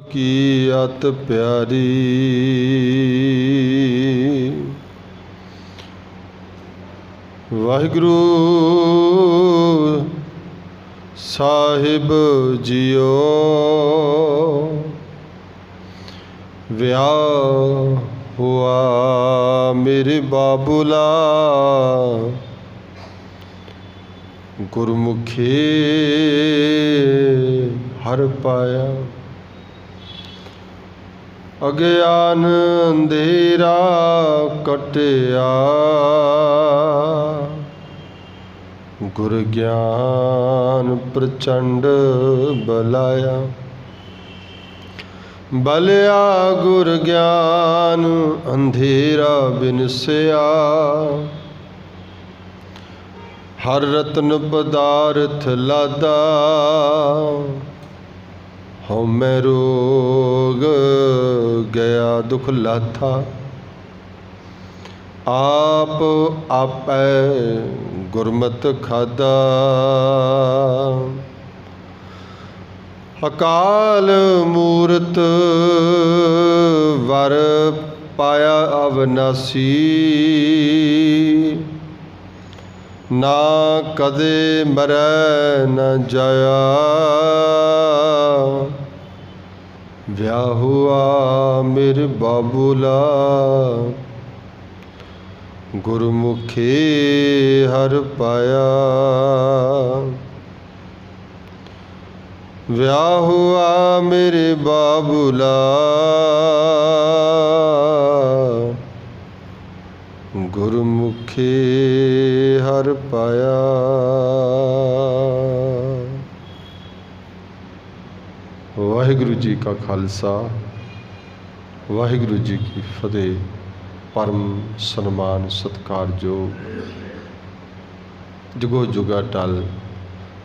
की अत प्यारी वाहिगुरु साहिब जियो व्याह हुआ मेरे बाबुला गुरमुखी हर पाया अज्ञान अंधेरा कटिया गुर ज्ञान प्रचंड बलाया बलिया गुर ज्ञान अंधेरा बिनसया हर रत्न पदार्थ लादा हमें रोग गया दुख लाथा आप आपै गुरमत खादा अकाल मूरत वर पाया अविनाशी ना कदे मरै न जाया व्याह हुआ मेरे बाबूला गुरमुखी हर पाया व्याह हुआ मेरे बाबूला गुरमुखी हर पाया। वाहिगुरु जी का खालसा वाहिगुरु जी की फतेह। परम सन्मान सत्कारयोग जुगो जुगा टल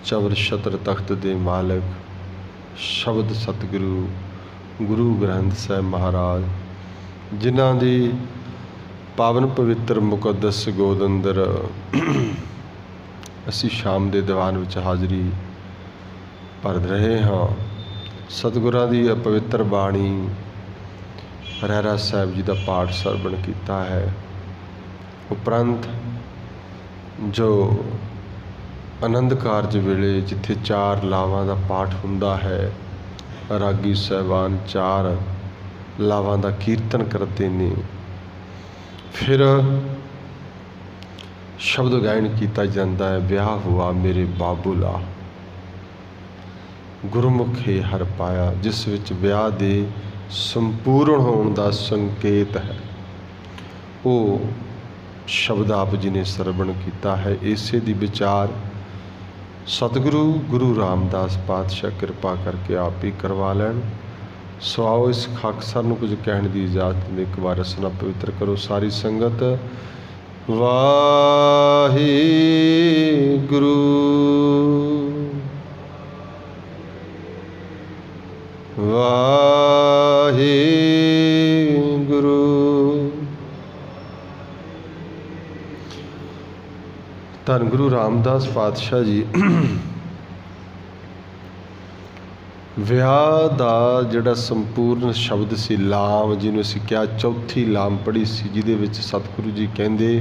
चवर छत्र तख्त दे मालिक शब्द सतगुरु गुरु ग्रंथ साहिब महाराज जिन्हां दी पावन पवित्र मुकद्दस गोद अंदर असी शाम दे दीवान विच हाज़री भर रहे हाँ। सतगुरां दी पवित्र बाणी रहरा साहिब जी का पाठ सरवण किया है। उपरंत जो आनंद कारज वेले जिथे चार लावां का पाठ हुंदा है रागी साहिबान चार लावां का कीर्तन करते ने फिर शब्द गायन किया जाता है व्याह हुआ मेरे बाबूला गुरमुखी हर पाया जिस विच व्याह दे संपूर्ण होने का संकेत है। वो शब्द आप जी ने सरवण किया है। इसे दी विचार सतगुरु गुरु रामदास पातशाह कृपा करके आप ही करवा लैन। सो आओ इस खाकसर नूं कुछ कहने की इजाजत दे एक बार रसना पवित्र करो सारी संगत। वाहे गुरु वाहे गुरु। धन गुरु रामदास पातशाह जी विआह का जिहड़ा संपूर्ण शब्द सी लाम जिन्होंने असीं कहा चौथी लाम पढ़ी सी जिहदे विच सतगुरु जी कहंदे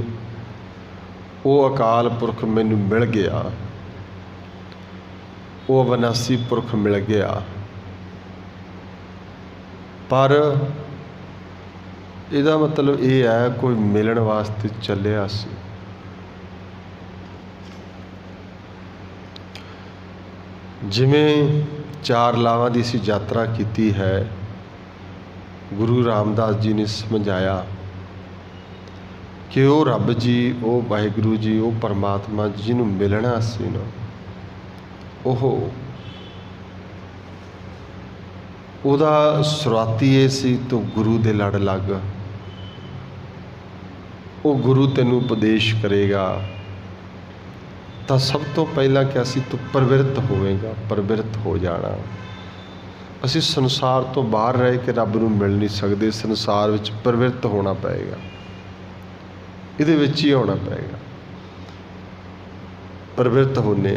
वो अकाल पुरख मैनूं मिल गया वो अविनाशी पुरख मिल गया पर इहदा मतलब ये है कोई मिलन वास्ते चलिया सी। जिमें चार लावां की असीं यात्रा की है गुरु रामदास जी ने समझाया कि वो रब जी वो वाहिगुरु जी वो परमात्मा जिन्हों मिलना सी ना उहदा शुरुआती ये सी तो गुरु दे लड़ लग वो गुरु तेनू उपदेश करेगा तो सब तो पहला क्या सी तू प्रवृत्त होवेगा प्रवृत्त हो जाना। असी संसार तो बाहर रह के रब नूं मिल नहीं सकते संसार विच प्रवृत्त होना पएगा इहदे विच ही होना पएगा प्रवृत्त होने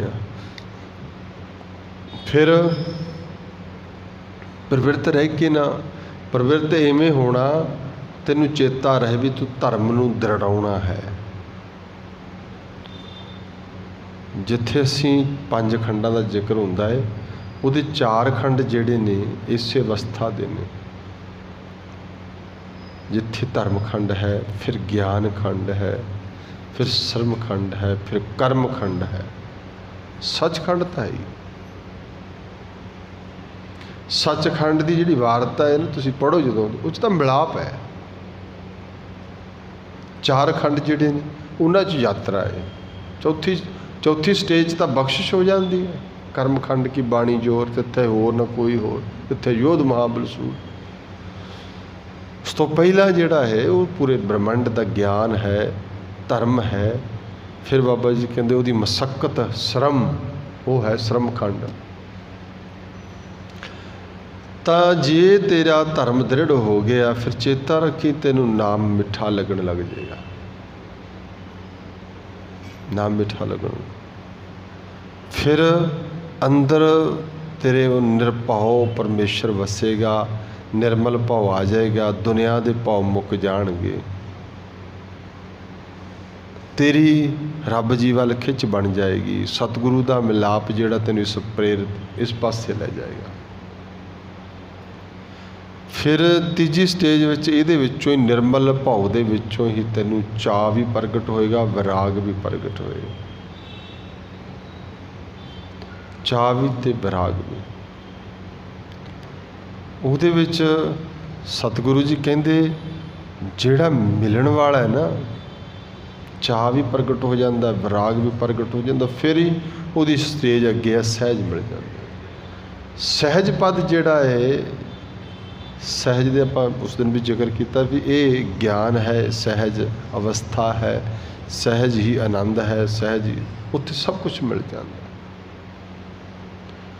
फिर ਪ੍ਰਵਿਰਤ ਰਹਿ ਕੇ ਨਾ, ਪ੍ਰਵਿਰਤ ਇਵੇਂ ਹੋਣਾ ਤੈਨੂੰ ਚੇਤਾ ਰਹੇ ਵੀ ਤੂੰ ਧਰਮ ਨੂੰ ਦ੍ਰਿੜਾਉਣਾ ਹੈ। ਜਿੱਥੇ ਅਸੀਂ 5 ਖੰਡਾਂ ਦਾ ਜ਼ਿਕਰ ਹੁੰਦਾ ਹੈ, ਉਹਦੇ 4 ਖੰਡ ਜਿਹੜੇ ਨੇ ਇਸੇ ਅਵਸਥਾ ਦੇ ਨੇ। ਜਿੱਥੇ ਧਰਮ ਖੰਡ ਹੈ, ਫਿਰ ਗਿਆਨ ਖੰਡ ਹੈ, ਫਿਰ ਸ਼ਰਮ ਖੰਡ ਹੈ, ਫਿਰ ਕਰਮ ਖੰਡ ਹੈ। ਸੱਚਖੰਡ ਤਾਂ ਹੈ। ਸੱਚਖੰਡ ਦੀ ਜਿਹੜੀ ਵਾਰਤਾ ਹੈ ਨਾ, ਤੁਸੀਂ ਪੜ੍ਹੋ ਜਦੋਂ, ਉਹ 'ਚ ਤਾਂ ਮਿਲਾਪ ਹੈ। 4 ਖੰਡ ਜਿਹੜੇ ਨੇ ਉਹਨਾਂ 'ਚ ਯਾਤਰਾ ਹੈ। ਚੌਥੀ ਸਟੇਜ ਤਾਂ ਬਖਸ਼ਿਸ਼ ਹੋ ਜਾਂਦੀ ਹੈ। ਕਰਮ ਖੰਡ ਕੀ ਬਾਣੀ ਜੋਰ, ਤਿੱਥੇ ਹੋਰ ਨਾ ਕੋਈ ਹੋਰ, ਤਿੱਥੇ ਯੋਧ ਮਹਾਬਲਸੂਰ। ਉਸ ਤੋਂ ਪਹਿਲਾਂ ਜਿਹੜਾ ਹੈ ਉਹ ਪੂਰੇ ਬ੍ਰਹਮੰਡ ਦਾ ਗਿਆਨ ਹੈ, ਧਰਮ ਹੈ। ਫਿਰ ਬਾਬਾ ਜੀ ਕਹਿੰਦੇ ਉਹਦੀ ਮਸੱਕਤ ਸ਼ਰਮ, ਉਹ ਹੈ ਸ਼ਰਮ ਖੰਡ। ਤਾਂ ਜੇ ਤੇਰਾ ਧਰਮ ਦ੍ਰਿੜ ਹੋ ਗਿਆ, ਫਿਰ ਚੇਤਾ ਰੱਖੀ ਤੈਨੂੰ ਨਾਮ ਮਿੱਠਾ ਲੱਗਣ ਲੱਗ ਜਾਏਗਾ। ਨਾਮ ਮਿੱਠਾ ਲੱਗਣ, ਫਿਰ ਅੰਦਰ ਤੇਰੇ ਉਹ ਨਿਰਭਉ ਪਰਮੇਸ਼ਰ ਵਸੇਗਾ, ਨਿਰਮਲ ਭਾਵ ਆ ਜਾਏਗਾ, ਦੁਨੀਆ ਦੇ ਭਾਵ ਮੁੱਕ ਜਾਣਗੇ। ਤੇਰੀ ਰੱਬ ਜੀ ਵੱਲ ਖਿੱਚ ਬਣ ਜਾਏਗੀ। ਸਤਿਗੁਰੂ ਦਾ ਮਿਲਾਪ ਜਿਹੜਾ ਤੈਨੂੰ ਇਸ ਪਾਸੇ ਲੈ ਜਾਏਗਾ। ਫਿਰ ਤੀਜੀ ਸਟੇਜ ਵਿੱਚ ਇਹਦੇ ਵਿੱਚੋਂ ਹੀ, ਨਿਰਮਲ ਭਾਵ ਦੇ ਵਿੱਚੋਂ ਹੀ ਤੈਨੂੰ ਚਾਅ ਵੀ ਪ੍ਰਗਟ ਹੋਏਗਾ, ਵਿਰਾਗ ਵੀ ਪ੍ਰਗਟ ਹੋਏਗਾ। ਚਾਅ ਵੀ ਅਤੇ ਵਿਰਾਗ ਵੀ। ਉਹਦੇ ਵਿੱਚ ਸਤਿਗੁਰੂ ਜੀ ਕਹਿੰਦੇ ਜਿਹੜਾ ਮਿਲਣ ਵਾਲਾ ਹੈ ਨਾ, ਚਾਅ ਵੀ ਪ੍ਰਗਟ ਹੋ ਜਾਂਦਾ, ਵਿਰਾਗ ਵੀ ਪ੍ਰਗਟ ਹੋ ਜਾਂਦਾ। ਫਿਰ ਹੀ ਉਹਦੀ ਸਟੇਜ ਅੱਗੇ ਹੈ ਸਹਿਜ ਮਿਲ ਜਾਂਦਾ। ਸਹਿਜ ਪਦ ਜਿਹੜਾ ਹੈ, ਸਹਿਜ ਦੇ ਆਪਾਂ ਉਸ ਦਿਨ ਵੀ ਜ਼ਿਕਰ ਕੀਤਾ ਵੀ ਇਹ ਗਿਆਨ ਹੈ, ਸਹਿਜ ਅਵਸਥਾ ਹੈ, ਸਹਿਜ ਹੀ ਆਨੰਦ ਹੈ, ਸਹਿਜ ਹੀ ਉੱਥੇ ਸਭ ਕੁਛ ਮਿਲ ਜਾਂਦਾ।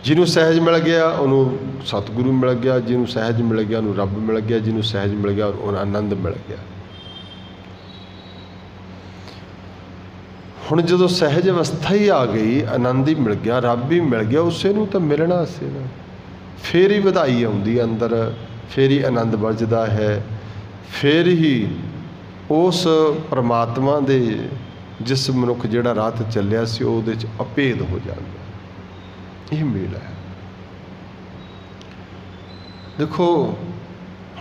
ਜਿਹਨੂੰ ਸਹਿਜ ਮਿਲ ਗਿਆ ਉਹਨੂੰ ਸਤਿਗੁਰੂ ਮਿਲ ਗਿਆ, ਜਿਹਨੂੰ ਸਹਿਜ ਮਿਲ ਗਿਆ ਉਹਨੂੰ ਰੱਬ ਮਿਲ ਗਿਆ, ਜਿਹਨੂੰ ਸਹਿਜ ਮਿਲ ਗਿਆ ਉਹਨੂੰ ਆਨੰਦ ਮਿਲ ਗਿਆ। ਹੁਣ ਜਦੋਂ ਸਹਿਜ ਅਵਸਥਾ ਹੀ ਆ ਗਈ, ਆਨੰਦ ਹੀ ਮਿਲ ਗਿਆ, ਰੱਬ ਹੀ ਮਿਲ ਗਿਆ, ਉਸੇ ਨੂੰ ਤਾਂ ਮਿਲਣਾ ਸੀ ਨਾ। ਫਿਰ ਹੀ ਵਧਾਈ ਆਉਂਦੀ ਅੰਦਰ, ਫਿਰ ਹੀ ਆਨੰਦ ਵੱਜਦਾ ਹੈ। ਫਿਰ ਹੀ ਉਸ ਪਰਮਾਤਮਾ ਦੇ ਜਿਸ ਮਨੁੱਖ ਜਿਹੜਾ ਰਾਹ 'ਤੇ ਚੱਲਿਆ ਸੀ ਉਹਦੇ 'ਚ ਅਭੇਦ ਹੋ ਜਾਂਦਾ। ਇਹ ਮੇਲ ਹੈ। ਦੇਖੋ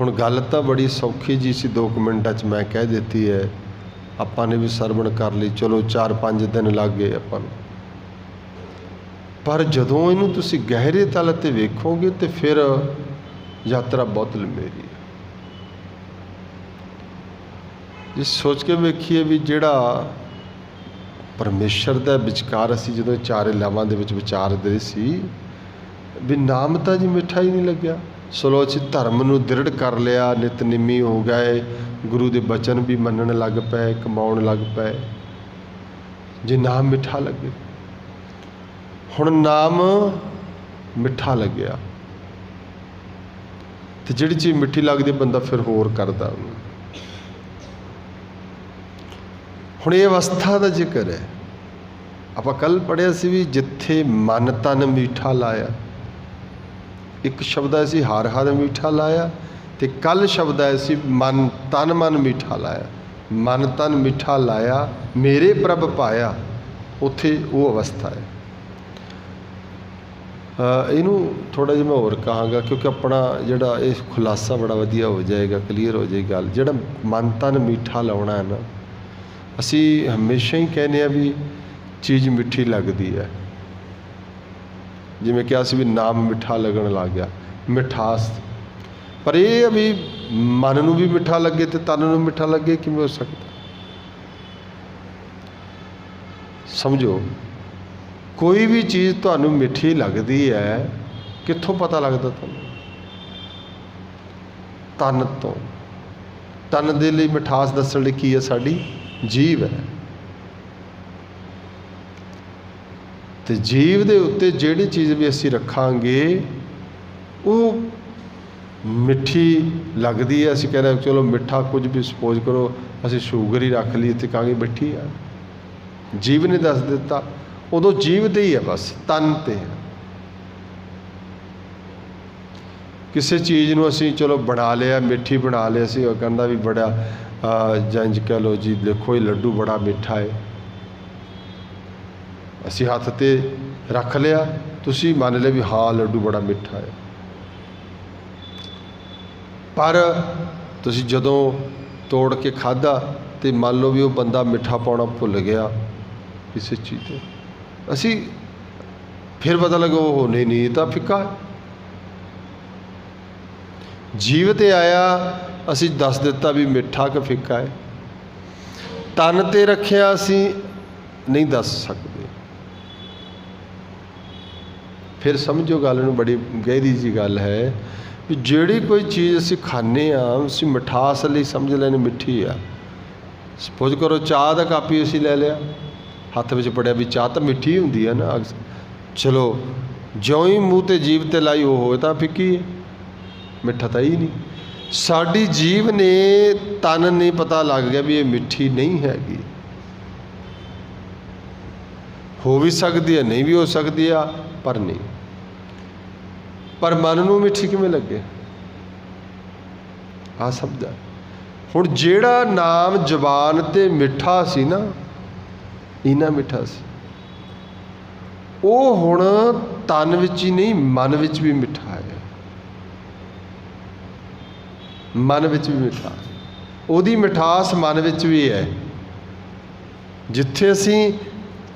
ਹੁਣ ਗੱਲ ਤਾਂ ਬੜੀ ਸੌਖੀ ਜੀ ਸੀ, 2 ਮਿੰਟਾਂ 'ਚ ਮੈਂ ਕਹਿ ਦਿੱਤੀ ਹੈ। ਆਪਾਂ ਨੇ ਵੀ ਸਰਵਣ ਕਰ ਲਈ, ਚਲੋ 4-5 ਦਿਨ ਲੱਗ ਗਏ ਆਪਾਂ ਨੂੰ। ਪਰ ਜਦੋਂ ਇਹਨੂੰ ਤੁਸੀਂ ਗਹਿਰੇ ਤਲ 'ਤੇ ਵੇਖੋਗੇ ਤਾਂ ਫਿਰ ਯਾਤਰਾ ਬਹੁਤ ਲੰਮੇਰੀ ਹੈ। ਜੇ ਸੋਚ ਕੇ ਵੇਖੀਏ ਵੀ ਜਿਹੜਾ ਪਰਮੇਸ਼ਰ ਦਾ ਵਿਚਕਾਰ ਅਸੀਂ ਜਦੋਂ 4 ਲਾਵਾਂ ਦੇ ਵਿੱਚ ਵਿਚਾਰਦੇ ਸੀ ਵੀ ਨਾਮ ਤਾਂ ਜੀ ਮਿੱਠਾ ਹੀ ਨਹੀਂ ਲੱਗਿਆ। ਚਲੋ ਅਸੀਂ ਧਰਮ ਨੂੰ ਦ੍ਰਿੜ ਕਰ ਲਿਆ, ਨਿਤਨੇਮੀ ਹੋ ਗਏ, ਗੁਰੂ ਦੇ ਬਚਨ ਵੀ ਮੰਨਣ ਲੱਗ ਪਏ, ਕਮਾਉਣ ਲੱਗ ਪਏ, ਜੇ ਨਾਮ ਮਿੱਠਾ ਲੱਗੇ। ਹੁਣ ਨਾਮ ਮਿੱਠਾ ਲੱਗਿਆ ਤੇ ਜਿਹੜੀ ਚੀਜ਼ ਮਿੱਠੀ ਲੱਗਦੀ ਬੰਦਾ ਫਿਰ ਹੋਰ ਕਰਦਾ ਉਹਨੂੰ। ਹੁਣ ਇਹ ਅਵਸਥਾ ਦਾ ਜ਼ਿਕਰ ਹੈ। ਆਪਾਂ ਕੱਲ੍ਹ ਪੜ੍ਹਿਆ ਸੀ ਵੀ ਜਿੱਥੇ ਮਨ ਤਨ ਮੀਠਾ ਲਾਇਆ, ਇੱਕ ਸ਼ਬਦ ਆਇਆ ਸੀ ਹਰ ਹਰ ਮੀਠਾ ਲਾਇਆ, ਅਤੇ ਕੱਲ੍ਹ ਆਇਆ ਸੀ ਮਨ ਤਨ ਮਨ ਮੀਠਾ ਲਾਇਆ। ਮਨ ਤਨ ਮਿੱਠਾ ਲਾਇਆ, ਮੇਰੇ ਪ੍ਰਭ ਪਾਇਆ, ਉੱਥੇ ਉਹ ਅਵਸਥਾ ਹੈ। ਇਹਨੂੰ ਥੋੜ੍ਹਾ ਜਿਹਾ ਮੈਂ ਹੋਰ ਕਹਾਂਗਾ ਕਿਉਂਕਿ ਆਪਣਾ ਜਿਹੜਾ ਇਹ ਖੁਲਾਸਾ ਬੜਾ ਵਧੀਆ ਹੋ ਜਾਏਗਾ, ਕਲੀਅਰ ਹੋ ਜਾਏਗੀ ਗੱਲ। ਜਿਹੜਾ ਮਨ ਤਨ ਮਿੱਠਾ ਲਾਉਣਾ ਹੈ ਨਾ, ਅਸੀਂ ਹਮੇਸ਼ਾ ਹੀ ਕਹਿੰਦੇ ਹਾਂ ਵੀ ਚੀਜ਼ ਮਿੱਠੀ ਲੱਗਦੀ ਹੈ। ਜਿਵੇਂ ਕਿਹਾ ਸੀ ਵੀ ਨਾਮ ਮਿੱਠਾ ਲੱਗਣ ਲੱਗ ਗਿਆ, ਮਿਠਾਸ। ਪਰ ਇਹ ਹੈ ਵੀ ਮਨ ਨੂੰ ਵੀ ਮਿੱਠਾ ਲੱਗੇ ਅਤੇ ਤਨ ਨੂੰ ਮਿੱਠਾ ਲੱਗੇ, ਕਿਵੇਂ ਹੋ ਸਕਦਾ? ਸਮਝੋ, ਕੋਈ ਵੀ ਚੀਜ਼ ਤੁਹਾਨੂੰ ਮਿੱਠੀ ਲੱਗਦੀ ਹੈ, ਕਿੱਥੋਂ ਪਤਾ ਲੱਗਦਾ ਤੁਹਾਨੂੰ? ਤਨ ਤੋਂ। ਤਨ ਦੇ ਲਈ ਮਿਠਾਸ ਦੱਸਣ ਲਈ ਕੀ ਹੈ? ਸਾਡੀ ਜੀਭ ਹੈ। ਅਤੇ ਜੀਭ ਦੇ ਉੱਤੇ ਜਿਹੜੀ ਚੀਜ਼ ਵੀ ਅਸੀਂ ਰੱਖਾਂਗੇ ਉਹ ਮਿੱਠੀ ਲੱਗਦੀ ਹੈ। ਅਸੀਂ ਕਹਿੰਦੇ ਚਲੋ ਮਿੱਠਾ ਕੁਝ ਵੀ ਸਪੋਜ਼ ਕਰੋ, ਅਸੀਂ ਸ਼ੂਗਰ ਹੀ ਰੱਖ ਲਈ ਅਤੇ ਕਹਾਂਗੇ ਮਿੱਠੀ ਆ। ਜੀਭ ਨੇ ਦੱਸ ਦਿੱਤਾ, ਉਦੋਂ ਜੀਭ 'ਤੇ ਹੀ ਹੈ, ਬਸ ਤਨ 'ਤੇ ਹੈ। किसी चीज़ नूं असीं चलो बना लिया, मिठी बना लिया, असीं वो कहंदा भी बड़ा जंज कह लो जी, देखो ये लड्डू बड़ा मिठा है, असीं हत्थ ते रख लिया, तुसीं मान लिया भी हाँ लड्डू बड़ा मिठा है। पर तुसीं जदों तोड़ के खाधा तो मान लो भी वो बंदा मिठा पाउणा भुल गया किसी चीज़ ते, असीं फिर पता लगे वो नहीं नहीं ये तो फिक्का है। जीव ते आया असीं दस दिता भी मिठा कि फिक्का है, तन ते रखिया असीं नहीं दस सकते। फिर समझो गल नूं, बड़ी गहरी जी गल है भी जिहड़ी कोई चीज़ असीं खाने असीं मिठास लई समझ लैने मिठी आ। सपोज करो चाह का कप ही असीं लै लिया, हत्थ विच पड़िया भी चाह तो मिठी हुंदी है ना, चलो ज्यों ही मूँह ते जीभ ते लाई वो हो तो फिक्की है, मिठा तो ही नहीं। साडी जीव ने तन नहीं पता लग गया भी ये मिठी नहीं हैगी, हो भी सकती है नहीं भी हो सकती है, पर नहीं। पर मन नूं मिठी किवें लगे आ शब्द है। हुण जिहड़ा नाम जबान ते मिठा सी ना, इन्ना मिठा सी, वो हुण तन विच ही नहीं मन विच भी मिठा है, मन विच भी मिठा, उहदी मिठास मन विच भी है। जिथे असीं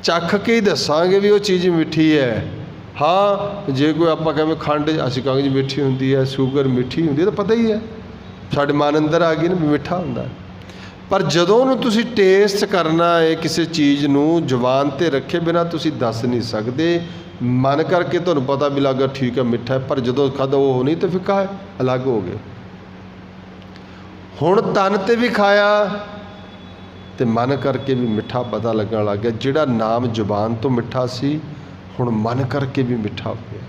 चख के ही दसांगे भी वो चीज़ मिठी है। हाँ जे कोई आपां कहें खंड असीं कहांगे जी मिठी हुंदी है, शुगर मिठी हुंदी है, तो पता ही है साडे मन अंदर आ गई ना भी मिठा हुंदा है। पर जदों नूं तुसीं टेस्ट करना है किसी चीज़ नूं, जबान ते रखे बिना तुसीं दस नहीं सकते, मन करके तुहानूं पता भी लगा ठीक है मिठा है, पर जदों खादा वो नहीं तो फिक्का है, अलग हो गए। हुण तन ते भी खाया तो मन करके भी मिठा पता लगन लग गया, जिहड़ा नाम जुबान तो मिठा सी हुण मन करके भी मिठा हो गया।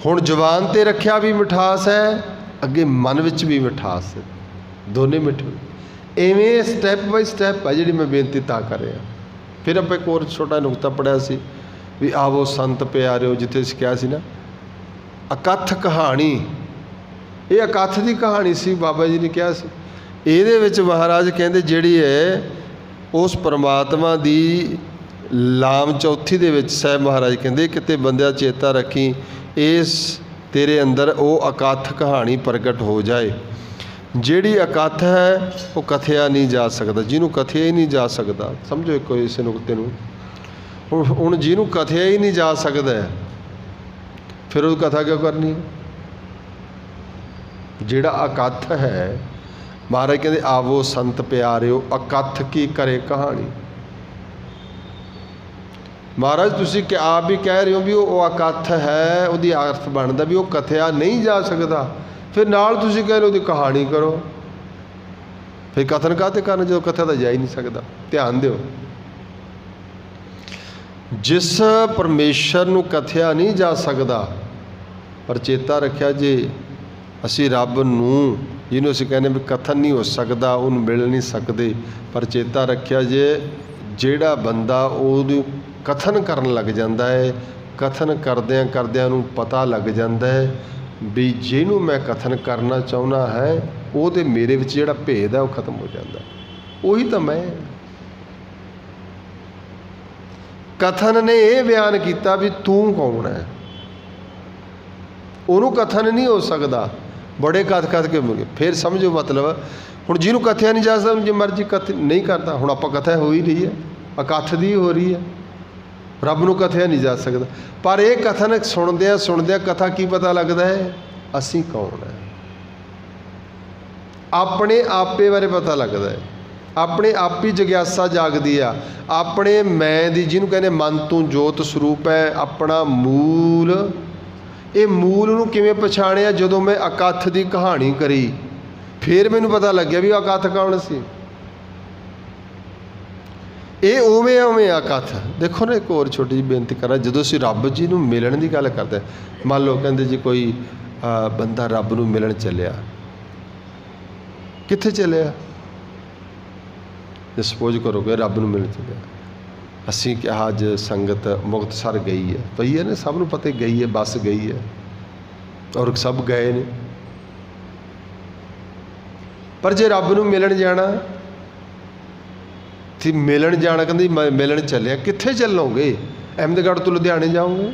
हुण जुबान ते रखिया भी मिठास है, अगे मन विच भी मिठास है, दोने मिठे। इवें स्टैप बाई स्टैप है जी मैं बेनती तां कर रहा। फिर आप एक और छोटा नुकता पढ़िया सी भी आवो संत प्यारिओ, जिथे असीं कहा सी ना अकथ कहानी, ये अकथ की कहानी सी, बाबा जी ने कहा सी। ਇਹਦੇ ਵਿੱਚ महाराज ਕਹਿੰਦੇ ਜਿਹੜੀ है उस परमात्मा की लाम चौथी ਦੇ ਵਿੱਚ ਸਾਹਿਬ महाराज ਕਹਿੰਦੇ ਕਿਤੇ ਬੰਦਿਆ ਚੇਤਾ ਰੱਖੀ ਇਸ तेरे अंदर वो अकथ कहानी प्रगट हो जाए। ਜਿਹੜੀ अकथ है वो कथिया नहीं जा सकता, जिन्हों कथिया ही नहीं जा सकता, समझो एक इस नुकते ਨੂੰ ਹੁਣ जिन्हों कथिया ही नहीं जा सकता फिर वो कथा क्यों करनी। ਜਿਹੜਾ अकथ है महाराज कहते आवो संत प्यारिओ अकथ की करे कहानी। महाराज तुसी कि आप भी कह रहे हो भी वो अकथ है, उसकी अर्थ बनता भी वो कथिया नहीं जा सकता, फिर नाल तुसी कह रहे हो कहानी करो, फिर कथन काहते करना जो कथा तो जा ही नहीं सकता। ध्यान दिओ, जिस परमेश्वर नूं कथिया नहीं जा सकता, पर चेता रखिया जे असी रब नूं जिन्हों असीं कहने भी कथन नहीं हो सकता, उन्होंने मिल नहीं सकते, पर चेता रखिया जे जिहड़ा बंदा उहदू कथन करन लग जाता है, कथन करदियां करदियां नूं पता लग जाता है भी जिहनूं मैं कथन करना चाहुंदा है वो तो मेरे विच जिहड़ा भेद है वो खत्म हो जाता, उही तो मैं। कथन ने यह बयान किया भी तू कौन है, उन्होंने कथन नहीं हो सकता, बड़े कथ कथ के मुझे फिर समझो मतलब हुण जिन्हों कथिया नहीं जा सकता जो मर्जी कथ नहीं करता। हुण आपां कथा हो ही रही है, अकथ दी हो रही है, रब नूं कथिया नहीं जा सकता, पर यह कथन सुनदिया सुनदिया कथा की पता लगता है असीं कौन है, अपने आपे बारे पता लगता है, अपने आप ही जग्यासा जागदी आ, अपने मैं दी जिन्हों कहने मन तू जोत स्वरूप है, अपना मूल, ये मूल नूं किवें पछाणिया जदों मैं अकथ की कहानी करी, फिर मैनूं पता लग्या भी अकथ कौन सी। ये उवें उवें अकथ देखो ना। एक होर छोटी जी बेनती करा, जदों असीं रब जी नूं मिलण की गल करदे, मान लो कहंदे जी कोई बंदा रब नूं मिलण चलिया, कित्थे चलिया, सपोज करो कि रब नूं मिलण चलिया, असीं क्या अज संगत मुक्तसर गई है, पई है ना, सब नूं पता गई है, बस गई है, और सब गए ने। पर जे रब नूं मिलन जाना तो मिलन जाना, कहते मिलन चलिया, कित्थे चलोगे? अहमदगढ़ तो लुधियाने जाओगे?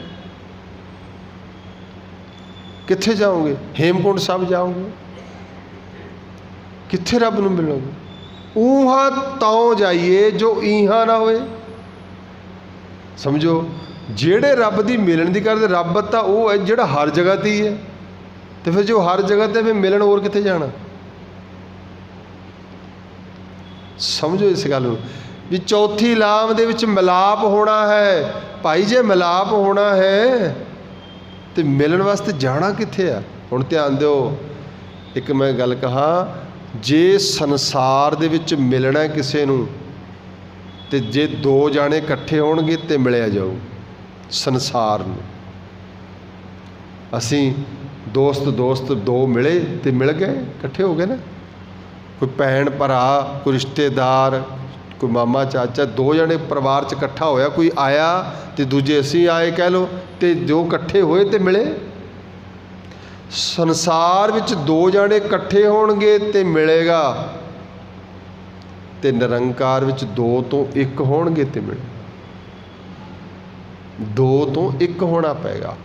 कित्थे जाओगे? हेमकुंड साहब जाओगे? कित्थे रब नूं मिलोगे? ऊहा तो जाइए जो ईहा ना होए। समझो, जेड़े रब की मिलन की करते, रब तो वो है जिहड़ा हर जगह ते ही है। तो फिर जो हर जगह ते, फिर मिलन होर कित्थे जाना? समझो इस गल नूं भी चौथी लाम दे विच मिलाप होना है। भाई जे मिलाप होना है तो मिलन वास्ते जाना कित्थे आ? हुण ध्यान दिओ, एक मैं गल कहा, जे संसार दे विच मिलना किसे नूं ते जे दो जाने इकट्ठे होणगे तो मिलिया जाऊ संसार नूं। असीं दोस्त दोस्त दो मिले तो मिल गए, इकट्ठे हो गए ना। कोई भैन भरा, कोई रिश्तेदार, कोई मामा चाचा, दो जने परिवार च इकट्ठा होया, कोई आया तो दूजे असीं आए कह लो, तो जो इकट्ठे होए तो मिले। संसार विच दो जने इकट्ठे होणगे तो मिलेगा, तो निरंकार विच दो तो एक होणगे तो मिले। दो तो एक होना पेगा।